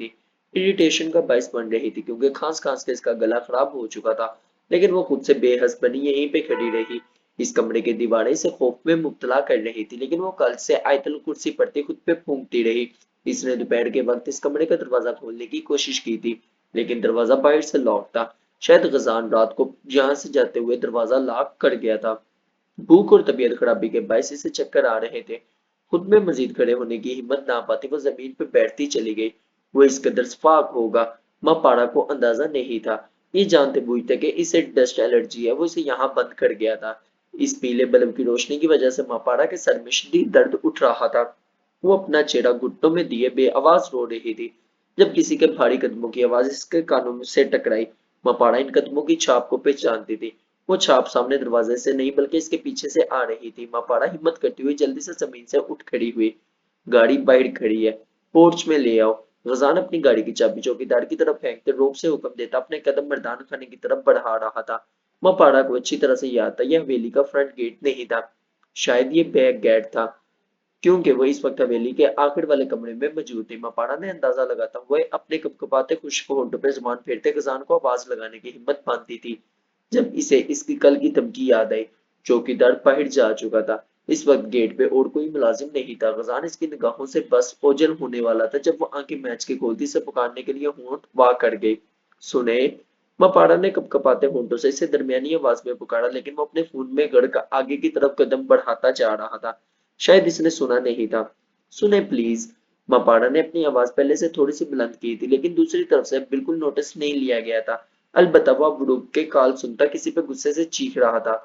थी, क्योंकि खांस खांस के इसका गला खराब हो चुका था। लेकिन वो खुद से बेहस बनी यहीं पे खड़ी रही। इस कमरे की दीवारें इसे खौफ में मुब्तला कर रही थी, लेकिन वो कल से आयतल कुर्सी पढ़ती खुद पे फूंकती रही। इसने दोपहर के वक्त इस कमरे का दरवाजा खोलने की कोशिश की थी, लेकिन दरवाजा बाहर से लॉक था। शायद गजान रात को यहाँ से जाते हुए दरवाजा लॉक कर गया था। भूख और तबीयत खराबी के बायस इसे चक्कर आ रहे थे। खुद में मजीद खड़े होने की हिम्मत ना पाती वो जमीन पर बैठती चली गई। वो इस कदर सफाक होगा, माँ पाड़ा को अंदाजा नहीं था। ये जानते बूझते कि इसे डस्ट एलर्जी है, वो इसे यहाँ बंद कर गया था। इस पीले बल्ब की रोशनी की वजह से माँ पाड़ा के सर में शदीद दर्द उठ रहा था। वो अपना चेहरा घुटनों में दिए बेआवाज रो रही थी, जब किसी के भारी कदमों की आवाज इसके कानों से टकराई। मपाड़ा इन कदमों की छाप को पहचानती थी। वो छाप सामने दरवाजे से नहीं बल्कि इसके पीछे से आ रही थी। मपाड़ा हिम्मत करती हुई जल्दी से जमीन से उठ खड़ी हुई। गाड़ी बाहर खड़ी है, पोर्च में ले आओ। गजान अपनी गाड़ी की चाबी चौकीदार की तरफ फेंकते रोब से हुक्म देता अपने कदम मर्दान खाने की तरफ बढ़ा रहा था। मपाड़ा को अच्छी तरह से याद था यह हवेली का फ्रंट गेट नहीं था, शायद ये बैक गेट था, क्योंकि वो इस वक्त हवेली के आखिर वाले कमरे में मौजूद थी। मपाड़ा ने अंदाजा लगाता हुआ अपने कपकपाते खुश्क होंठों पे जुबान फेरते गजान को आवाज लगाने की हिम्मत बांधती थी, जब इसे इसकी कल की धमकी याद आई। चौकीदार बाहर जा चुका था। इस वक्त गेट पे और कोई मुलाजिम नहीं था। गजान इसकी निगाहों से बस ओझल होने वाला था जब वो आंखें मैच के खोलती से पुकारने के लिए होंठ वाह कर गई। सुने। मपाड़ा ने कपकपाते होंठों से इसे दरमियानी आवाज में पुकारा, लेकिन वो अपने फोन में गड़ कर आगे की तरफ कदम बढ़ाता जा रहा था। शायद इसने सुना नहीं था। सुने प्लीज। मपाड़ा ने अपनी आवाज पहले से थोड़ी सी बुलंद की थी, लेकिन दूसरी तरफ से बिल्कुल नोटिस नहीं लिया गया था। अलबत्ता वो अब रुक के कॉल सुनता किसी पे गुस्से से चीख रहा था।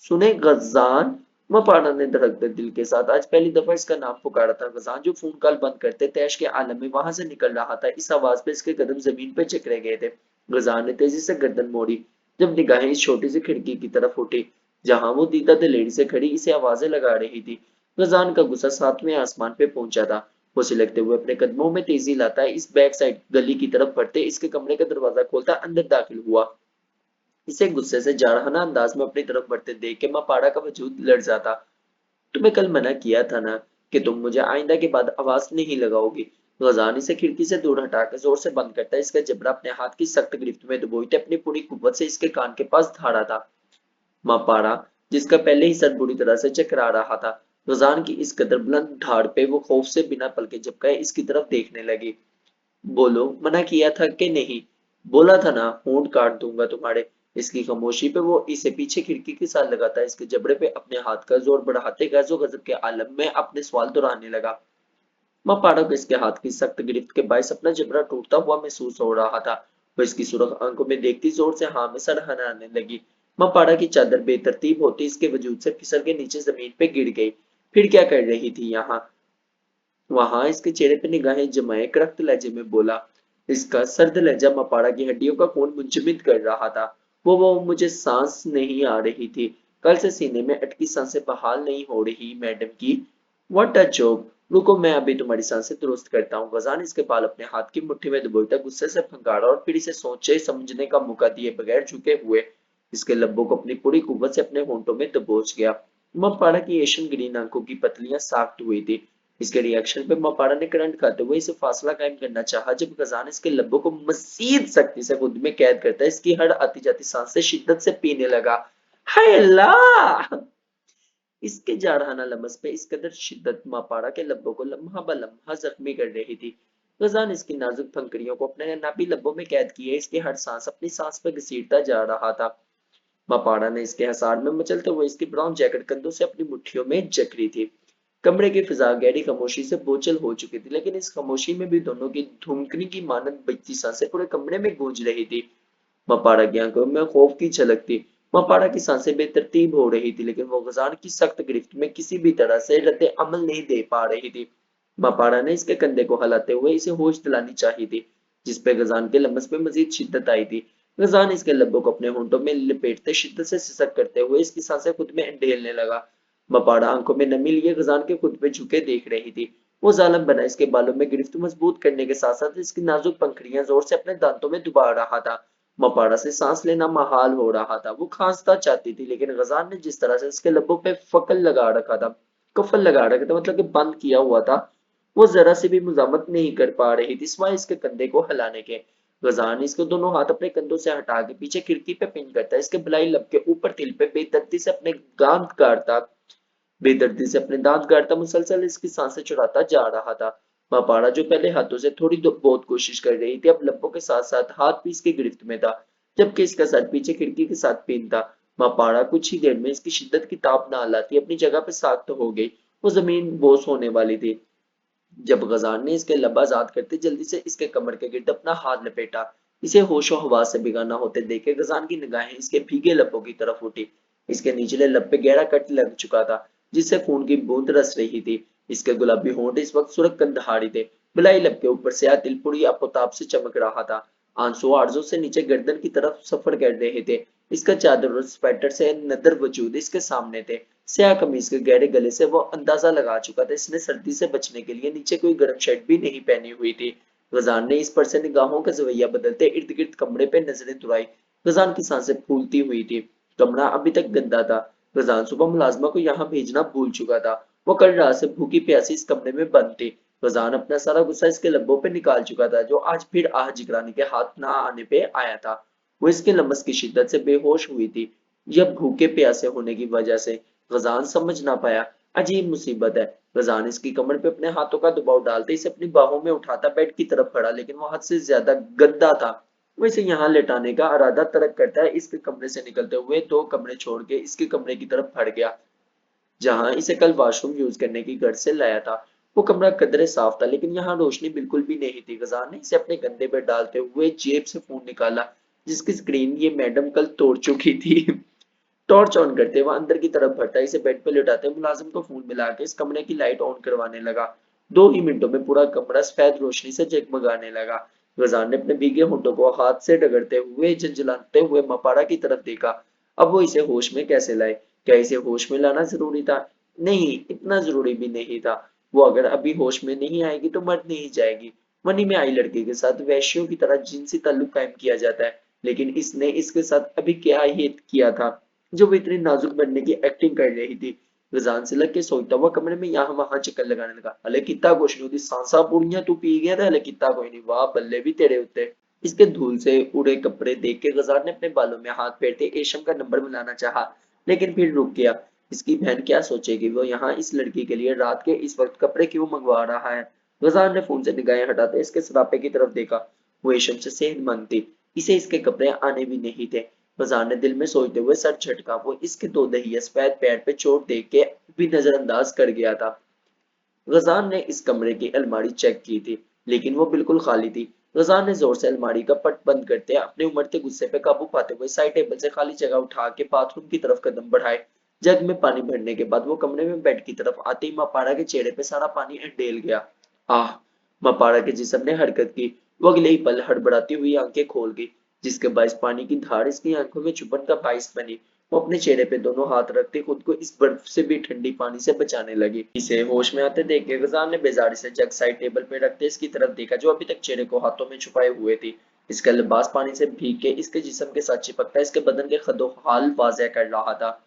सुने गजान। मपाड़ा ने धड़कते दिल के साथ आज पहली दफा इसका नाम पुकारा था। गजान जो फोन कॉल बंद करते तैश के आलम में वहां से निकल रहा था। इस आवाज पे इसके कदम जमीन पे जकड़े गए थे। गजान ने तेजी से गर्दन मोड़ी, जब निगाहें इस छोटी सी खिड़की की तरफ उठी, जहां वो दीदा दिलेरी से खड़ी इसे आवाजें लगा रही थी। गजान का गुस्सा सातवें आसमान पे पहुंचा था। वो सिलकते हुए अपने कदमों में तेजी लाता है इस बैक साइड गली की तरफ बढ़ते इसके कमरे का दरवाजा खोलता अंदर दाखिल हुआ। इसे गुस्से से जारहाना अंदाज में अपनी तरफ बढ़ते देख के मपाड़ा का वजूद लड़ जाता। तुम्हें कल मना किया था ना कि तुम मुझे आइंदा के बाद आवाज नहीं लगाओगी। गजानी से खिड़की से दूर हटाकर जोर से बंद करता इसका जबड़ा अपने हाथ की सख्त गिरफ्त में दबोचते अपनी पूरी कुव्वत से इसके कान के पास धारा था। मापाड़ा, जिसका पहले ही सर बुरी तरह से चकरा रहा था, गजान की इस कदर बुलंद धाड़ पे वो खौफ से बिना पलके झपकाए इसकी तरफ देखने लगी। बोलो, मना किया था कि नहीं? बोला था ना, होंठ काट दूंगा तुम्हारे। इसकी खामोशी पे वो इसे पीछे खिड़की के साथ लगाता इसके जबड़े पे अपने हाथ का जोर बढ़ाते गैजो गजब के आलम में अपने सवाल दोहराने लगा। माँ पाड़ा को इसके हाथ की सख्त गिरफ्त के बायस अपना जबड़ा टूटता हुआ महसूस हो रहा था। वो इसकी सुर्ख आंखों में देखती जोर से हाँ में सर हनाने लगी। माँ पाड़ा की चादर बेतरतीब होती इसके वजूद से फिसल के नीचे जमीन पे गिर गई। फिर क्या कर रही थी यहाँ? वहां इसके चेहरे पे निगाहें जमाए करख्त लहजे में बोला। इसका सर्द लहजा मपाड़ा की हड्डियों का खून मुंजमद कर रहा था। वो मुझे सांस नहीं आ रही थी। कल से सीने में अटकी सांसें बहाल नहीं हो रही मैडम की। What a joke. रुको, मैं अभी तुम्हारी सांसें दुरुस्त करता हूँ। गजान इसके बाल अपने हाथ की मुट्ठी में दबोचता गुस्से से फंकारा और फिर इसे सोचे समझने का मौका दिए बगैर झुके हुए इसके लब्बों को अपनी पूरी कुव्वत से अपने होंठों में दबोच गया। मपाड़ा की एशियन ग्रीन आंखों की पतलियां साख्त हुई थी। इसके रिएक्शन पे मापाड़ा ने करंट खाते हुए इसे फासला कायम करना चाहा। जब गजान इसके लब्बों को मजीद सख्ती से खुद में कैद करता है, इसकी हर आती जाती सांस से शिद्दत से पीने लगा। हाय अल्लाह! इसके जारहाना लमस पे इस कदर शिद्दत मापाड़ा के लब्बों को लम्हा ब लम्हा जख्मी कर रही थी। गजान इसकी नाजुक फंकड़ियों को अपने नापी लब्बों में कैद किए इसकी हर सांस अपनी सांस पर घसीटता जा रहा था। मापाड़ा ने इसके हसार में मचलते हुए इसकी ब्राउन जैकेट कंधों से अपनी मुट्ठियों में जकड़ी थी। कमरे की फिजा गहरी खामोशी से बोझल हो चुकी थी, लेकिन इस खामोशी में भी दोनों की धुमकनी की मानंद बजती सांसें पूरे कमरे में गूंज रही थी। मपाड़ा की आंखों में खौफ की झलक थी। मपाड़ा की सांसें बेतरतीब हो रही थी, लेकिन वो गजान की सख्त गिरफ्त में किसी भी तरह से रद्द अमल नहीं दे पा रही थी। मपाड़ा ने इसके कंधे को हिलाते हुए इसे होश दिलानी चाहिए थी, जिसपे गजान के लमस में मजीद शिद्दत आई थी। गजान इसके लब्बों को अपने होंठों में लपेटते शिद्दत से सिसक करते हुए इसकी सांसें खुद में ढेलने लगा। मपाड़ा आंखों में नमी लिए गजान के खुद पे झुके देख रही थी। वो जालिम बना इसके बालों में गिरफ्त मजबूत करने के साथ साथ इसकी नाजुक पंखड़ियां जोर से अपने दांतों में दबा रहा था। मपाड़ा से सांस लेना महाल हो रहा था। वो खांसता चाहती थी, लेकिन गजान ने जिस तरह से उसके लबों पे फकल लगा रखा था, कफल लगा रखा था, मतलब कि बंद किया हुआ था, वो जरा से भी मुजामत नहीं कर पा रही थी सिवाय इसके कंधे को हिलाने के। गजान इसको दोनों हाथ अपने कंधों से हटा के पीछे खिड़की पे पिन करता, इसके बलाई लब के ऊपर तिल पे बेदर्दी से अपने दांत काटता, बेदर्दी से अपने दांत गाड़ता मुसलसल इसकी सांसें चुराता जा रहा था। मापाड़ा जो पहले हाथों से थोड़ी बहुत कोशिश कर रही थी, अब लब्बों के साथ साथ हाथ भी इसकी गिरफ्त में था, जबकि इसका सर पीछे खिड़की के साथ पिन था। मापाड़ा कुछ ही देर में इसकी शिद्दत की ताप ना लाती अपनी जगह पे साख्त हो गई। वो जमीन बोस होने वाली थी जब गजान ने इसके लब आजाद करते जल्दी से इसके कमर के गिर्द अपना हाथ लपेटा। इसे होशो हवास से बेगाना होते देखे गजान की निगाहें इसके भीगे लबों की तरफ उठी। इसके निचले लब पे गहरा कट लग चुका था, जिससे खून की बूंद रस रही थी। इसके गुलाबी होंठ इस वक्त सुर्ख कंदहाड़ी थे। बिलाई लब के ऊपर से तिलपुड़ी अपोताप से चमक रहा था। आंसू आरजू से नीचे गर्दन की तरफ सफर कर रहे थे। इसका चादर और स्वेटर से नदर वजूद इसके सामने थे। स्याह कमीज के गहरे गले से वो अंदाजा लगा चुका था इसने सर्दी से बचने के लिए नीचे कोई गर्म शर्ट भी नहीं पहनी हुई थी। गजान ने इस पर से निगाहों का रवैया बदलते इर्द गिर्द कमरे पे नजरें दुराई। गजान की सांसें फूलती हुई थी। कमरा अभी तक गंदा था। गजान सुबह मुलाजमा को यहाँ भेजना भूल चुका था। वो कल रात से भूखी प्यासी इस कमरे में बंद थी। गजान अपना सारा गुस्सा इसके लब्बों पे निकाल चुका था, जो आज फिर आह जिगरानी के हाथ ना आने पे आया था। वो इसके लमस की शिद्दत से बेहोश हुई थी, यह भूखे प्यासे होने की वजह से। गजान समझ ना पाया। अजीब मुसीबत है। गजान इसकी कमर पे अपने हाथों का दबाव डालते इसे अपनी बाहों में उठाता बेड की तरफ खड़ा, लेकिन वो हद से ज्यादा गंदा था। वो इसे यहाँ लेटाने का इरादा तर्क करता है। इसके कमरे से निकलते हुए दो कमरे छोड़ के इसके कमरे की तरफ फड़ गया, जहां इसे कल वॉशरूम यूज करने की गर्ज से लाया था। वो कमरा कदरे साफ था, लेकिन यहाँ रोशनी बिल्कुल भी नहीं थी। गजान ने इसे अपने कंधे पर डालते हुए जेब से फोन निकाला, जिसकी स्क्रीन ये मैडम कल तोड़ चुकी थी। टॉर्च ऑन करते वह अंदर की तरफ बढ़ता, इसे बेड पे लेटाते मुलाजिम को फोन मिला के इस कमरे की लाइट ऑन करवाने लगा। 2 ही मिनटों में पूरा कमरा सफेद रोशनी से जगमगाने लगा। गजान ने अपने भीगे होंठों को हाथ से रगड़ते हुए झंझलाते हुए मपाड़ा की तरफ देखा। अब वो इसे होश में कैसे लाए? क्या इसे होश में लाना जरूरी था? नहीं, इतना जरूरी भी नहीं था। वो अगर अभी होश में नहीं आएगी तो मर नहीं जाएगी। मनी में आई लड़की के साथ वैश्यों की तरह जिनसी ताल्लुक कायम किया जाता है, लेकिन इसने इसके साथ अभी क्या ही किया था जो वो इतनी नाजुक बनने की एक्टिंग कर रही थी। गजान से लग के सोचता हुआ कमरे में यहाँ वहां चक्कर लगाने लगा। हले कितना कुछ नहीं होती, सांसा पूड़ियां तू पी गया था, हले कितना कोई नहीं, वाह बल्ले भी तेरे उत्ते। इसके धूल से उड़े कपड़े देख के गजार ने अपने बालों में हाथ फेरते एशम का नंबर मिलाना चाहा, लेकिन फिर रुक गया। इसकी बहन क्या सोचेगी, वो यहाँ इस लड़की के लिए रात के इस वक्त कपड़े क्यों मंगवा रहा है। गजार ने फोन से निगाहें हटाते इसके सरापे की तरफ देखा। वो एशम से सेहतमंद थी, इसे इसके कपड़े आने भी नहीं थे। फजान ने दिल में सोचते हुए सर झटका। वो इसके दो दहिया सफेद पैर पे चोट देख के भी नजरअंदाज कर गया था। गजान ने इस कमरे की अलमारी चेक की थी, लेकिन वो बिल्कुल खाली थी। गजान ने जोर से अलमारी का पट बंद करते अपने उमड़ते गुस्से पे काबू पाते हुए साइड टेबल से खाली जगह उठा के बाथरूम की तरफ कदम बढ़ाए। जग में पानी भरने के बाद वो कमरे में बेड की तरफ आते ही मापाड़ा के चेहरे पे सारा पानी ढेल गया। आह! मापाड़ा के जिस्म ने हरकत की। वो अगले ही पल हड़बड़ाती हुई आंखें खोल गई, जिसके बायस पानी की धार इसकी आंखों में चुभन का बायस बनी। वो अपने चेहरे पे दोनों हाथ रखते खुद को इस बर्फ से भी ठंडी पानी से बचाने लगी। इसे होश में आते देख के गजान ने बेजारी से जग साइड टेबल पे रखते इसकी तरफ देखा, जो अभी तक चेहरे को हाथों में छुपाए हुए थी। इसका लिबास पानी से भीग के इसके जिस्म के साथ चिपकता इसके बदन के खदो हाल वाज़ेह कर रहा था।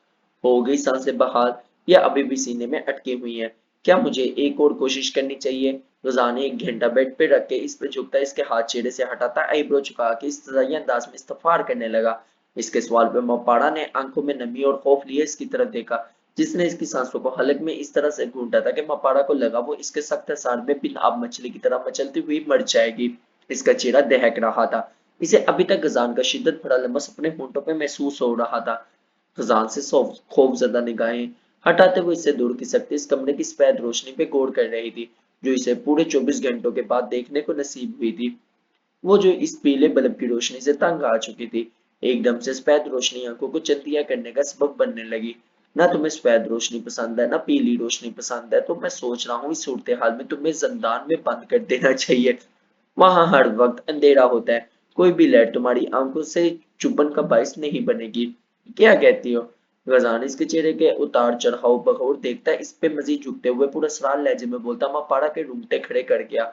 हो गई सांसें बहाल या अभी भी सीने में अटकी हुई हैं? क्या मुझे एक और कोशिश करनी चाहिए? रज़ा ने 1 घंटा बेड पे रख के इस पे झुकता, इसके हाथ चेहरे से हटाता, आईब्रो झुका के इस्तज़ाई अंदाज में इस्तग़फ़ार करने लगा। इसके सवाल पे मपाड़ा ने आंखों में नमी और खौफ लिए इसकी तरफ देखा, जिसने इसकी सांसों को हलक में इस तरह से घूंटा था कि मपाड़ा को लगा वो इसके सख्त हसार में बिन आब मछली की तरह मचलती हुई मर जाएगी। इसका चेहरा दहक रहा था। इसे अभी तक गजान का शिद्दत भरा लमस अपने होंठों पे महसूस हो रहा था। खजान से खौफजदा निगाहें हटाते हुए इससे दूर की सकती इस कमरे की सफेद रोशनी पे गौर कर रही थी, जो इसे पूरे 24 घंटों के बाद देखने को नसीब हुई थी। वो जो इस पीले बल्ब की रोशनी से तंग आ चुकी थी। एकदम से सफेद रोशनी आंखों को चंदिया करने का सबब बनने लगी। ना तुम्हें सफेद रोशनी पसंद है, ना पीली रोशनी पसंद है, तो मैं सोच रहा हूँ इस सूरत हाल में तुम्हें जिंदान में बंद कर देना चाहिए। वहां हर वक्त अंधेरा होता है, कोई भी लाइट तुम्हारी आंखों से चुभन का बायस नहीं बनेगी। क्या कहती हो? गजान इसके चेहरे के उतार चढ़ाव बगौर देखता, इस पे मजीद झुकते हुए पूरा सराल लहजे में बोलता, मपाड़ा के रूंगटे खड़े कर गया।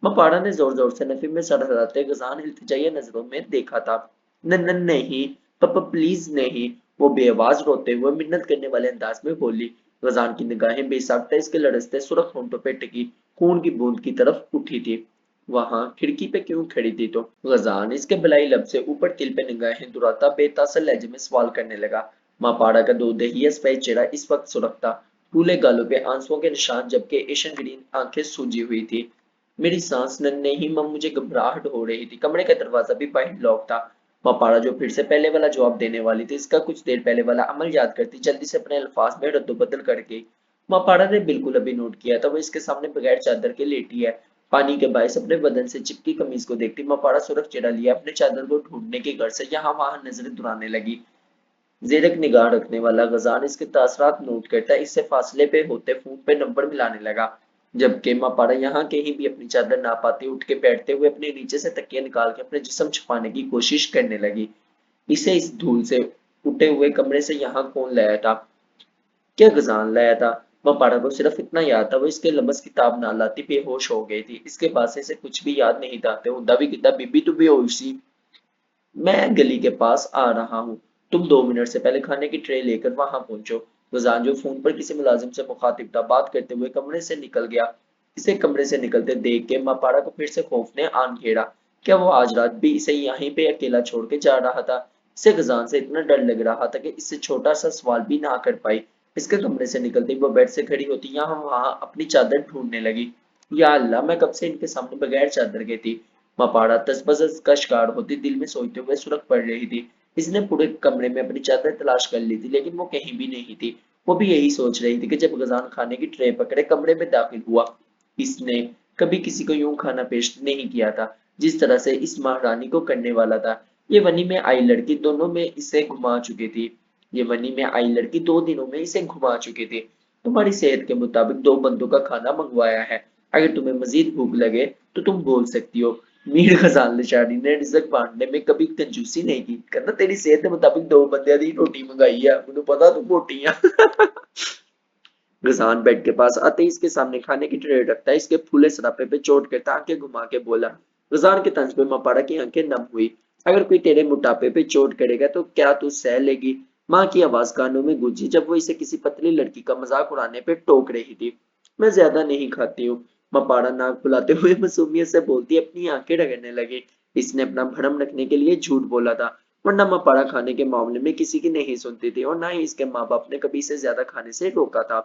मपाड़ा ने जोर जोर से नफी में सर हिलाते गजान इल्तिजाई नजरों में देखा था। न न नहीं, पापा प्लीज नहीं, वो बेआवाज रोते हुए मिन्नत करने वाले अंदाज में बोली। गजान की निगाहें बेसाख्ता इसके लड़सते सुर्ख होंठों पे टिकी खून की बूंद की तरफ उठी थी। वहां खिड़की पे क्यों खड़ी थी? तो गजान इसके बलाई लब से ऊपर तिल पे निगाहें दुराता बेतासर लहजे में सवाल करने लगा। मापाड़ा का दो दहिया सफेद चेहरा इस वक्त सुरख था, फूले गालों पे आंसुओं के निशान, जबकि एशियन ग्रीन आंखें सूजी हुई थी। मेरी सांस नन्हे ही मम, मुझे घबराहट हो रही थी। कमरे का दरवाजा भी बाहर लॉक था। मापाड़ा जो फिर से पहले वाला जवाब देने वाली थी, इसका कुछ देर पहले वाला अमल याद करती जल्दी से अपने अल्फाज में रद्दोबदल कर गई। मापाड़ा ने बिल्कुल अभी नोट किया था वो इसके सामने बगैर चादर के लेटी है। पानी के बायस अपने बदन से चिपकी कमीज को देखती मपाड़ा सुरख चढ़ा लिया अपने चादर को ढूंढने के घर से यहाँ वहां नजरें दुराने लगी। जेरक निगाह रखने वाला गजान इसके तासरात नोट करता, इससे फासले पे होते फोन पे नंबर मिलाने लगा। जबकि मपाड़ा यहाँ कहीं भी अपनी चादर ना पाती उठ के बैठते हुए अपने नीचे से तकिया निकाल के अपने जिस्म छुपाने की कोशिश करने लगी। इसे इस धूल से उठे हुए कमरे से यहाँ कौन लाया था? क्या गजान लाया था? मपाड़ा को सिर्फ इतना याद था वो इसके लमस किताब ना लाती बेहोश हो गई थी। इसके पास इसे कुछ भी याद नहीं था। ते हुंदा भी किता बीबी तू बेहोश सी। मैं गली के पास आ रहा हूँ, तुम 2 मिनट से पहले खाने की ट्रे लेकर वहां पहुंचो। गजान जो फोन पर किसी मुलाजिम से मुखातिब था बात करते हुए कमरे से निकल गया। इसे कमरे से निकलते देख के मापाड़ा को फिर से खौफ ने आन घेरा। क्या वो आज रात भी इसे यहीं पे अकेला छोड़ के जा रहा था? इसे गजान से इतना डर लग रहा था कि इससे छोटा सा सवाल भी ना कर पाई। इसके कमरे से निकलते ही वो बेड से खड़ी होती यहाँ वहां अपनी चादर ढूंढने लगी। या अल्लाह, मैं कब से इनके सामने बगैर चादर के थी? मपाड़ा तसबस का शिकार होती दिल में सोचते हुए सुरख पड़ रही थी। इसने पूरे कमरे में अपनी चादर तलाश कर ली थी, लेकिन वो कहीं भी नहीं थी। वो भी यही सोच रही थी कि जब गजान खाने की ट्रे पकड़े कमरे में दाखिल हुआ, इसने कभी किसी को यूं खाना पेश नहीं किया था जिस तरह से इस महारानी को करने वाला था। ये वनी में आई लड़की दोनों में इसे घुमा चुकी थी। ये वनी में आई लड़की 2 दिनों में इसे घुमा चुकी थी। तुम्हारी सेहत के मुताबिक 2 बंदों का खाना मंगवाया है। अगर तुम्हें मजीद भूख लगे तो तुम बोल सकती हो। मीर खजान लिशानी ने रिजक बांटने में कभी कंजूसी नहीं की। कहना तेरी सेहत के मुताबिक 2 बंदियां दी रोटी मंगाई है, मुझे पता तू मोटी है। गजान बेड के पास आते ही इसके सामने खाने की ट्रे रखता है, इसके फूले सरापे पे चोट करता आंखें घुमा के बोला। गजान के तंज पे मपाड़ा की आंखें नम हुई। अगर कोई तेरे मोटापे पे चोट करेगा तो क्या तू सह लेगी? माँ की आवाज कानों में गूंजी जब वो इसे किसी पतली लड़की का मजाक उड़ाने पे टोक रही थी। मैं ज्यादा नहीं खाती हूँ, मपाड़ा नाक फुलाते हुए मासूमियत से बोलती अपनी आंखें रगड़ने लगी। इसने अपना भरम रखने के लिए झूठ बोला था, वरना मपाड़ा खाने के मामले में किसी की नहीं सुनती थी और ना ही इसके माँ बाप ने कभी इसे ज्यादा खाने से रोका था।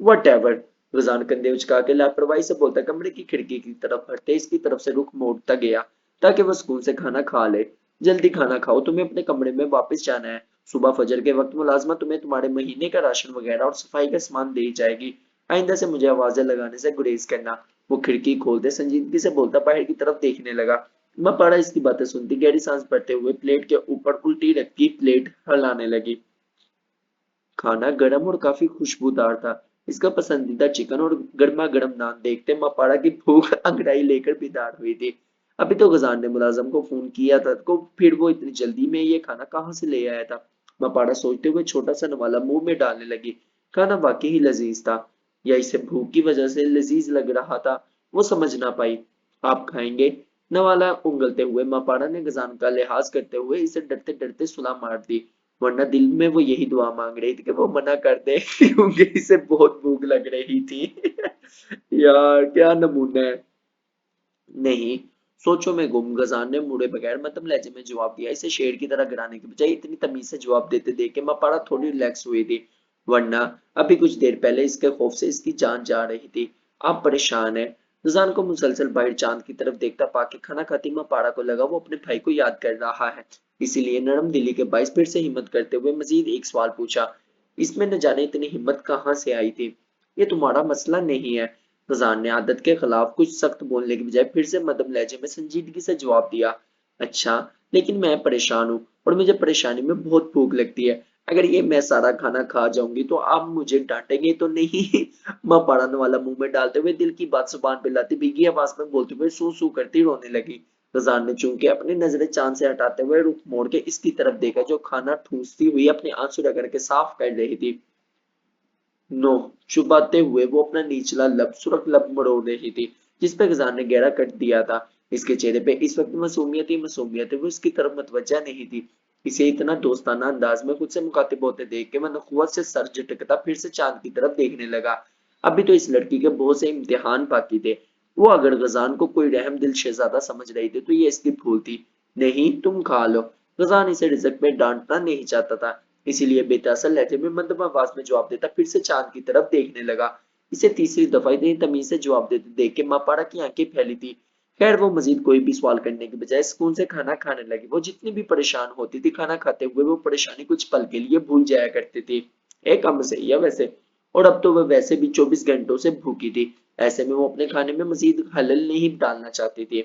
वट एवर, रुझान कंधे उचका के लापरवाही से बोलता कमरे की खिड़की की तरफ हटते इसकी तरफ से रुख मोड़ता गया ताकि वह सुकून से खाना खा ले। जल्दी खाना खाओ, तुम्हें अपने कमरे में वापस जाना है। सुबह फजर के वक्त मुलाजमा तुम्हें तुम्हारे महीने का राशन वगैरह और सफाई का सामान दे जाएगी। आइंदा से मुझे आवाजें लगाने से गुरेज करना। वो खिड़की खोलते संजीदगी से बोलता बाहर की तरफ देखने लगा। मैं पड़ा इसकी बातें सुनती गहरी सांस भरते हुए प्लेट के ऊपर उल्टी रखी प्लेट हिलाने लगी। खाना गर्म और काफी खुशबूदार था। इसका पसंदीदा चिकन और गर्मा गर्म नान देखते मपाड़ा की भूख अंगड़ाई लेकर बेदार हुई थी। अभी तो गजान ने मुलाजम को फोन किया था को फिर वो इतनी जल्दी में ये खाना कहाँ से ले आया था? मपाड़ा सोचते हुए छोटा सा नवाला मुंह में डालने लगी। खाना वाकई ही लजीज था, या इसे भूख की वजह से लजीज लग रहा था, वो समझ ना पाई। आप खाएंगे? नवाला उंगलते हुए मपाड़ा ने गजान का लिहाज करते हुए इसे डरते डरते सुला मार दी। वरना दिल में वो यही दुआ मांग रही थी कि वो मना कर दे क्योंकि इसे बहुत भूख लग रही थी। यार क्या नमूना है। नहीं, सोचो में गुम। गजान ने मुड़े बगैर मध्यम लहजे में जवाब दिया। इसे शेर की तरह गिराने के बजाय इतनी तमीज से जवाब देते देख के मपाड़ा थोड़ी रिलैक्स हुई थी, वरना अभी कुछ देर पहले इसके खौफ से इसकी जान जा रही थी। आप परेशान है? गजान को मुसलसल बाहर चांद की तरफ देखता पाके खाना खाती मपाड़ा को लगा वो अपने भाई को याद कर रहा है। इसीलिए नरम दिली के बाईस फिर से हिम्मत करते हुए मजीद एक सवाल पूछा। इसमें न जाने इतनी हिम्मत कहाँ से आई थी। ये तुम्हारा मसला नहीं है। फजान ने आदत के खिलाफ कुछ सख्त बोलने की बजाय फिर से मध्यम लहजे में संजीदगी से जवाब दिया। अच्छा, लेकिन मैं परेशान हूँ और मुझे परेशानी में बहुत भूख लगती है। अगर ये मैं सारा खाना खा जाऊंगी तो आप मुझे डांटेंगे तो नहीं? माँ पड़ाने वाला मुंह में डालते हुए दिल की बात जुबान पे लाती भीगी आवाज में बोलते हुए सू सू करती रोने लगी। रजान ने चूंकि अपनी नजरें चांद से हटाते हुए रुख मोड़ के इसकी तरफ देखा जो खाना ठूसती हुई अपने आंसू रगड़ के साफ कर रही थी। नो, चुपाते हुए वो अपना निचला लब सुरख लब मरोड़ रही थी जिस पे गजान ने गहरा कट दिया था। इसके चेहरे पे इस वक्त मासूमियत ही मासूमियत है, वो इसकी तरफ मतवज्जा नहीं थी। इसे इतना दोस्ताना अंदाज में खुद से मुखातिब होते देख के मन नखुवत से सर झटकता फिर से चांद की तरफ देखने लगा। अभी तो इस लड़की के बहुत से इम्तिहान बाकी थे। वो अगर गजान को कोई रहम दिल शहजादा समझ रही थी तो ये इसकी भूल थी। नहीं, तुम खा लो। गजान इसे रिजक में डांटना नहीं चाहता था, इसीलिए बेतहाशा लहजे में मंदम आवाज में जवाब देता फिर से चांद की तरफ देखने लगा। इसे तीसरी दफा इतनी तमीज से जवाब देते देख के मापाड़ा की आंखें फैली थी। खैर वो मजीद कोई भी सवाल करने के बजाय सुकून से खाना खाने लगी। वो जितनी भी परेशान होती थी खाना खाते हुए वो परेशानी कुछ पल के लिए भूल जाया करती थी। एक कम से या वैसे, और अब तो वह वैसे भी 24 घंटों से भूखी थी। ऐसे में वो अपने खाने में मजीद खलल नहीं डालना चाहती थी।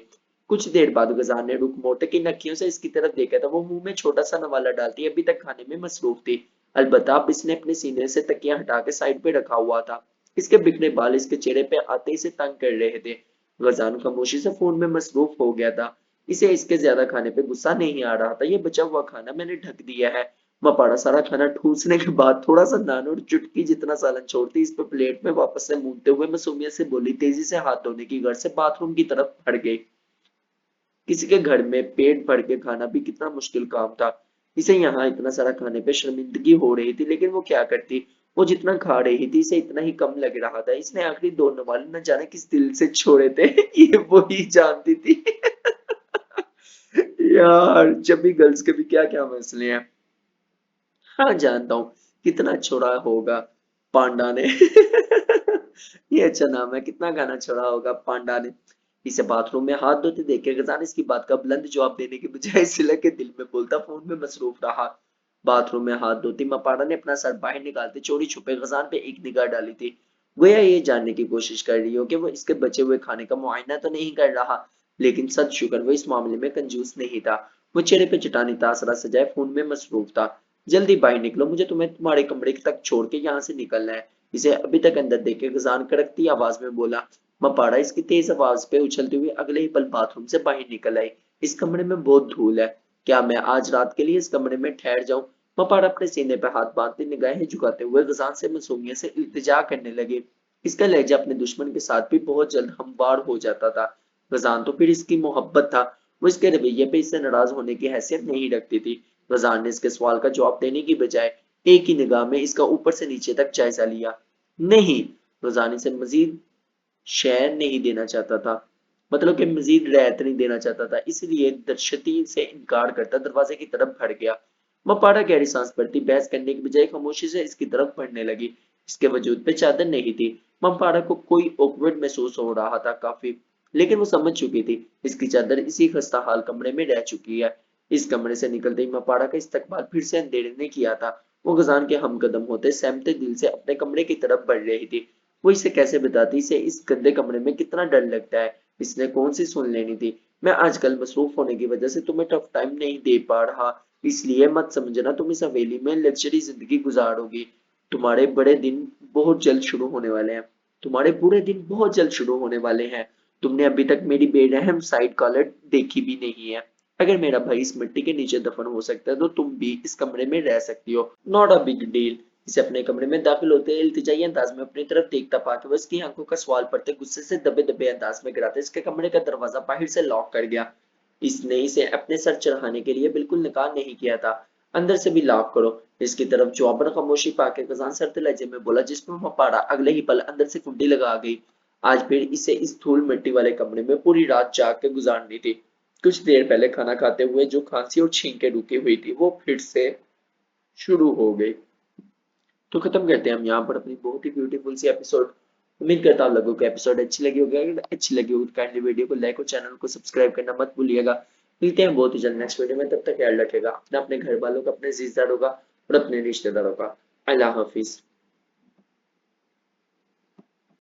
कुछ देर बाद गजार ने रुक मोटे की नखियों से इसकी तरफ देखा था। वो मुंह में छोटा सा नवाला डालती अभी तक खाने में मसरूफ थी। अलबत्ता अब इसने अपने सीने से तकिया हटा के साइड पे रखा हुआ था। इसके बिखरे बाल इसके चेहरे पे आते ही से तंग कर रहे थे। गजान खामोशी से फोन में मसरूफ हो गया था। इसे इसके ज्यादा खाने पे गुस्सा नहीं आ रहा था। ये बचा हुआ खाना मैंने ढक दिया है। मपाड़ा सारा खाना ठूसने के बाद थोड़ा सा नान और चुटकी जितना सालन छोड़ती इस पे प्लेट में वापस से मूंदते हुए मासूमियत से बोली, तेजी से हाथ धोने की गर्ज से बाथरूम की तरफ बढ़ गई। किसी के घर में पेट भर के खाना भी कितना मुश्किल काम था। इसे यहाँ इतना सारा खाने पे शर्मिंदगी हो रही थी, लेकिन वो क्या करती। वो जितना खा रही थी इसे इतना ही कम लग रहा था। इसने आखिरी दो नवाले न जाने किस दिल से छोड़े थे ये वो ही जानती थी। यार जब भी गर्ल्स के भी क्या क्या मसले हैं। हाँ जानता हूँ, कितना छोड़ा होगा पांडा ने। ये अच्छा नाम है, कितना गाना छोड़ा होगा पांडा ने। इसे बाथरूम में हाथ धोते देख के गजान इसकी बात का बुलंद जवाब देने के बजाय सिलक के दिल में बोलता फोन में मसरूफ रहा। बाथरूम में हाथ धोती मपाड़ा ने अपना सर बाहर निकालते चोरी छुपे गजान पे एक निगाह डाली थी। गोया ये जानने की कोशिश कर रही हो कि वो इसके बचे हुए खाने का मुआयना तो नहीं कर रहा, लेकिन सद शुक्र वो इस मामले में कंजूस नहीं था। वो चेहरे पे चटानी तासरा सजाए फोन में मसरूफ था। जल्दी बाहर निकलो, मुझे तुम्हें तुम्हारे कमरे तक छोड़ के यहाँ से निकलना है। इसे अभी तक अंदर देख के गजान कड़कती आवाज में बोला। मपाड़ा इसकी तेज आवाज पे उछलती हुई अगले ही पल बाथरूम से बाहर निकल आई। इस कमरे में बहुत धूल है, क्या मैं आज रात के लिए इस कमरे में ठहर जाऊं? मपाड़ा अपने सीने पे हाथ बांधते निगाहें झुकाते हुए गजान से मासूमियत से इल्तिजा करने लगे। इसका लहजा अपने दुश्मन के साथ भी बहुत जल्द हमवार हो जाता था। गजान तो फिर इसकी मोहब्बत था, वो इसके रवैये पे इससे नाराज होने की हैसियत नहीं रखती थी। गजान ने इसके सवाल का जवाब देने की बजाय एक ही निगाह में इसका ऊपर से नीचे तक जायजा लिया। नहीं, गजान इसे मजीद शेयर नहीं देना चाहता था, मतलब कि मजीद रियायत नहीं देना चाहता था, इसलिए दर्शती से इनकार करता दरवाजे की तरफ बढ़ गया। मपाड़ा गहरी सांस भरती बहस करने की बजाय खामोशी से इसकी तरफ बढ़ने लगी। इसके वजूद पे चादर नहीं थी। मपाड़ा को कोई ऑकवर्ड महसूस हो रहा था काफी, लेकिन वो समझ चुकी थी इसकी चादर इसी खस्ता हाल कमरे में रह चुकी है। इस कमरे से निकलते ही मपाड़ा का इस्तकबाल फिर से अंधेरे ने किया था। वो गजान के हमकदम होते सहमते दिल से अपने कमरे की तरफ बढ़ रही थी। वो इसे कैसे बताती इसे इस गंदे कमरे में कितना डर लगता है। इसने कौन सी सुन लेनी थी। मैं आजकल मसरूफ होने की वजह से तुम्हें टफ टाइम नहीं दे पा रहा, इसलिए मत समझना तुम इस हवेली में लग्जरी जिंदगी गुजारोगी। तुम्हारे बड़े दिन बहुत जल्द शुरू होने वाले हैं। तुम्हारे बुरे दिन बहुत जल्द शुरू होने वाले हैं। तुमने अभी तक मेरी बेरहम साइड कॉलर देखी भी नहीं है। अगर मेरा भाई इस मिट्टी के नीचे दफन हो सकता है तो तुम भी इस कमरे में रह सकती हो। Not a big deal. इसे अपने कमरे में दाखिल होते इल्तिजाई अंदाज में अपनी तरफ देखता पाके वह इसकी आंखों का सवाल पड़ते गुस्से से दबे दबे अंदाज में गिराते इसके कमरे का दरवाजा बाहर से लॉक कर गया। इसने इसे अपने सर चढ़ाने के लिए बिल्कुल निकाह नहीं किया था। اندر سے بھی لاک کرو۔ اس کی طرف جواباً خاموشی پا کے خزان سرد لہجے میں بولا، جس پر وہ پڑا اگلے ہی پل اندر سے کنڈی لگا گئی۔ آج پھر اسے اس دھول مٹی والے کمرے میں پوری رات جاگ کے گزارنی تھی۔ کچھ دیر پہلے کھانا کھاتے ہوئے جو کھانسی اور چھینکیں رکی ہوئی تھی وہ پھر سے شروع ہو گئی۔ تو ختم کرتے ہیں ہم یہاں پر اپنی بہت ہی بیوٹیفل سی ایپیسوڈ۔ امید کرتا ہوں آپ لوگوں کو ایپیسوڈ اچھی لگی ہوگی، اگر اچھی لگی ہوگی کائنڈلی ویڈیو کو لائک اور چینل کو سبسکرائب کرنا مت بھولیے گا۔ ملتے ہیں بہت ہی جلد نیکسٹ ویڈیو میں، تب تک خیال رکھے گا اپنا، اپنے گھر والوں کا، اپنے عزیزداروں کا اور اپنے رشتہ داروں کا۔ اللہ حافظ۔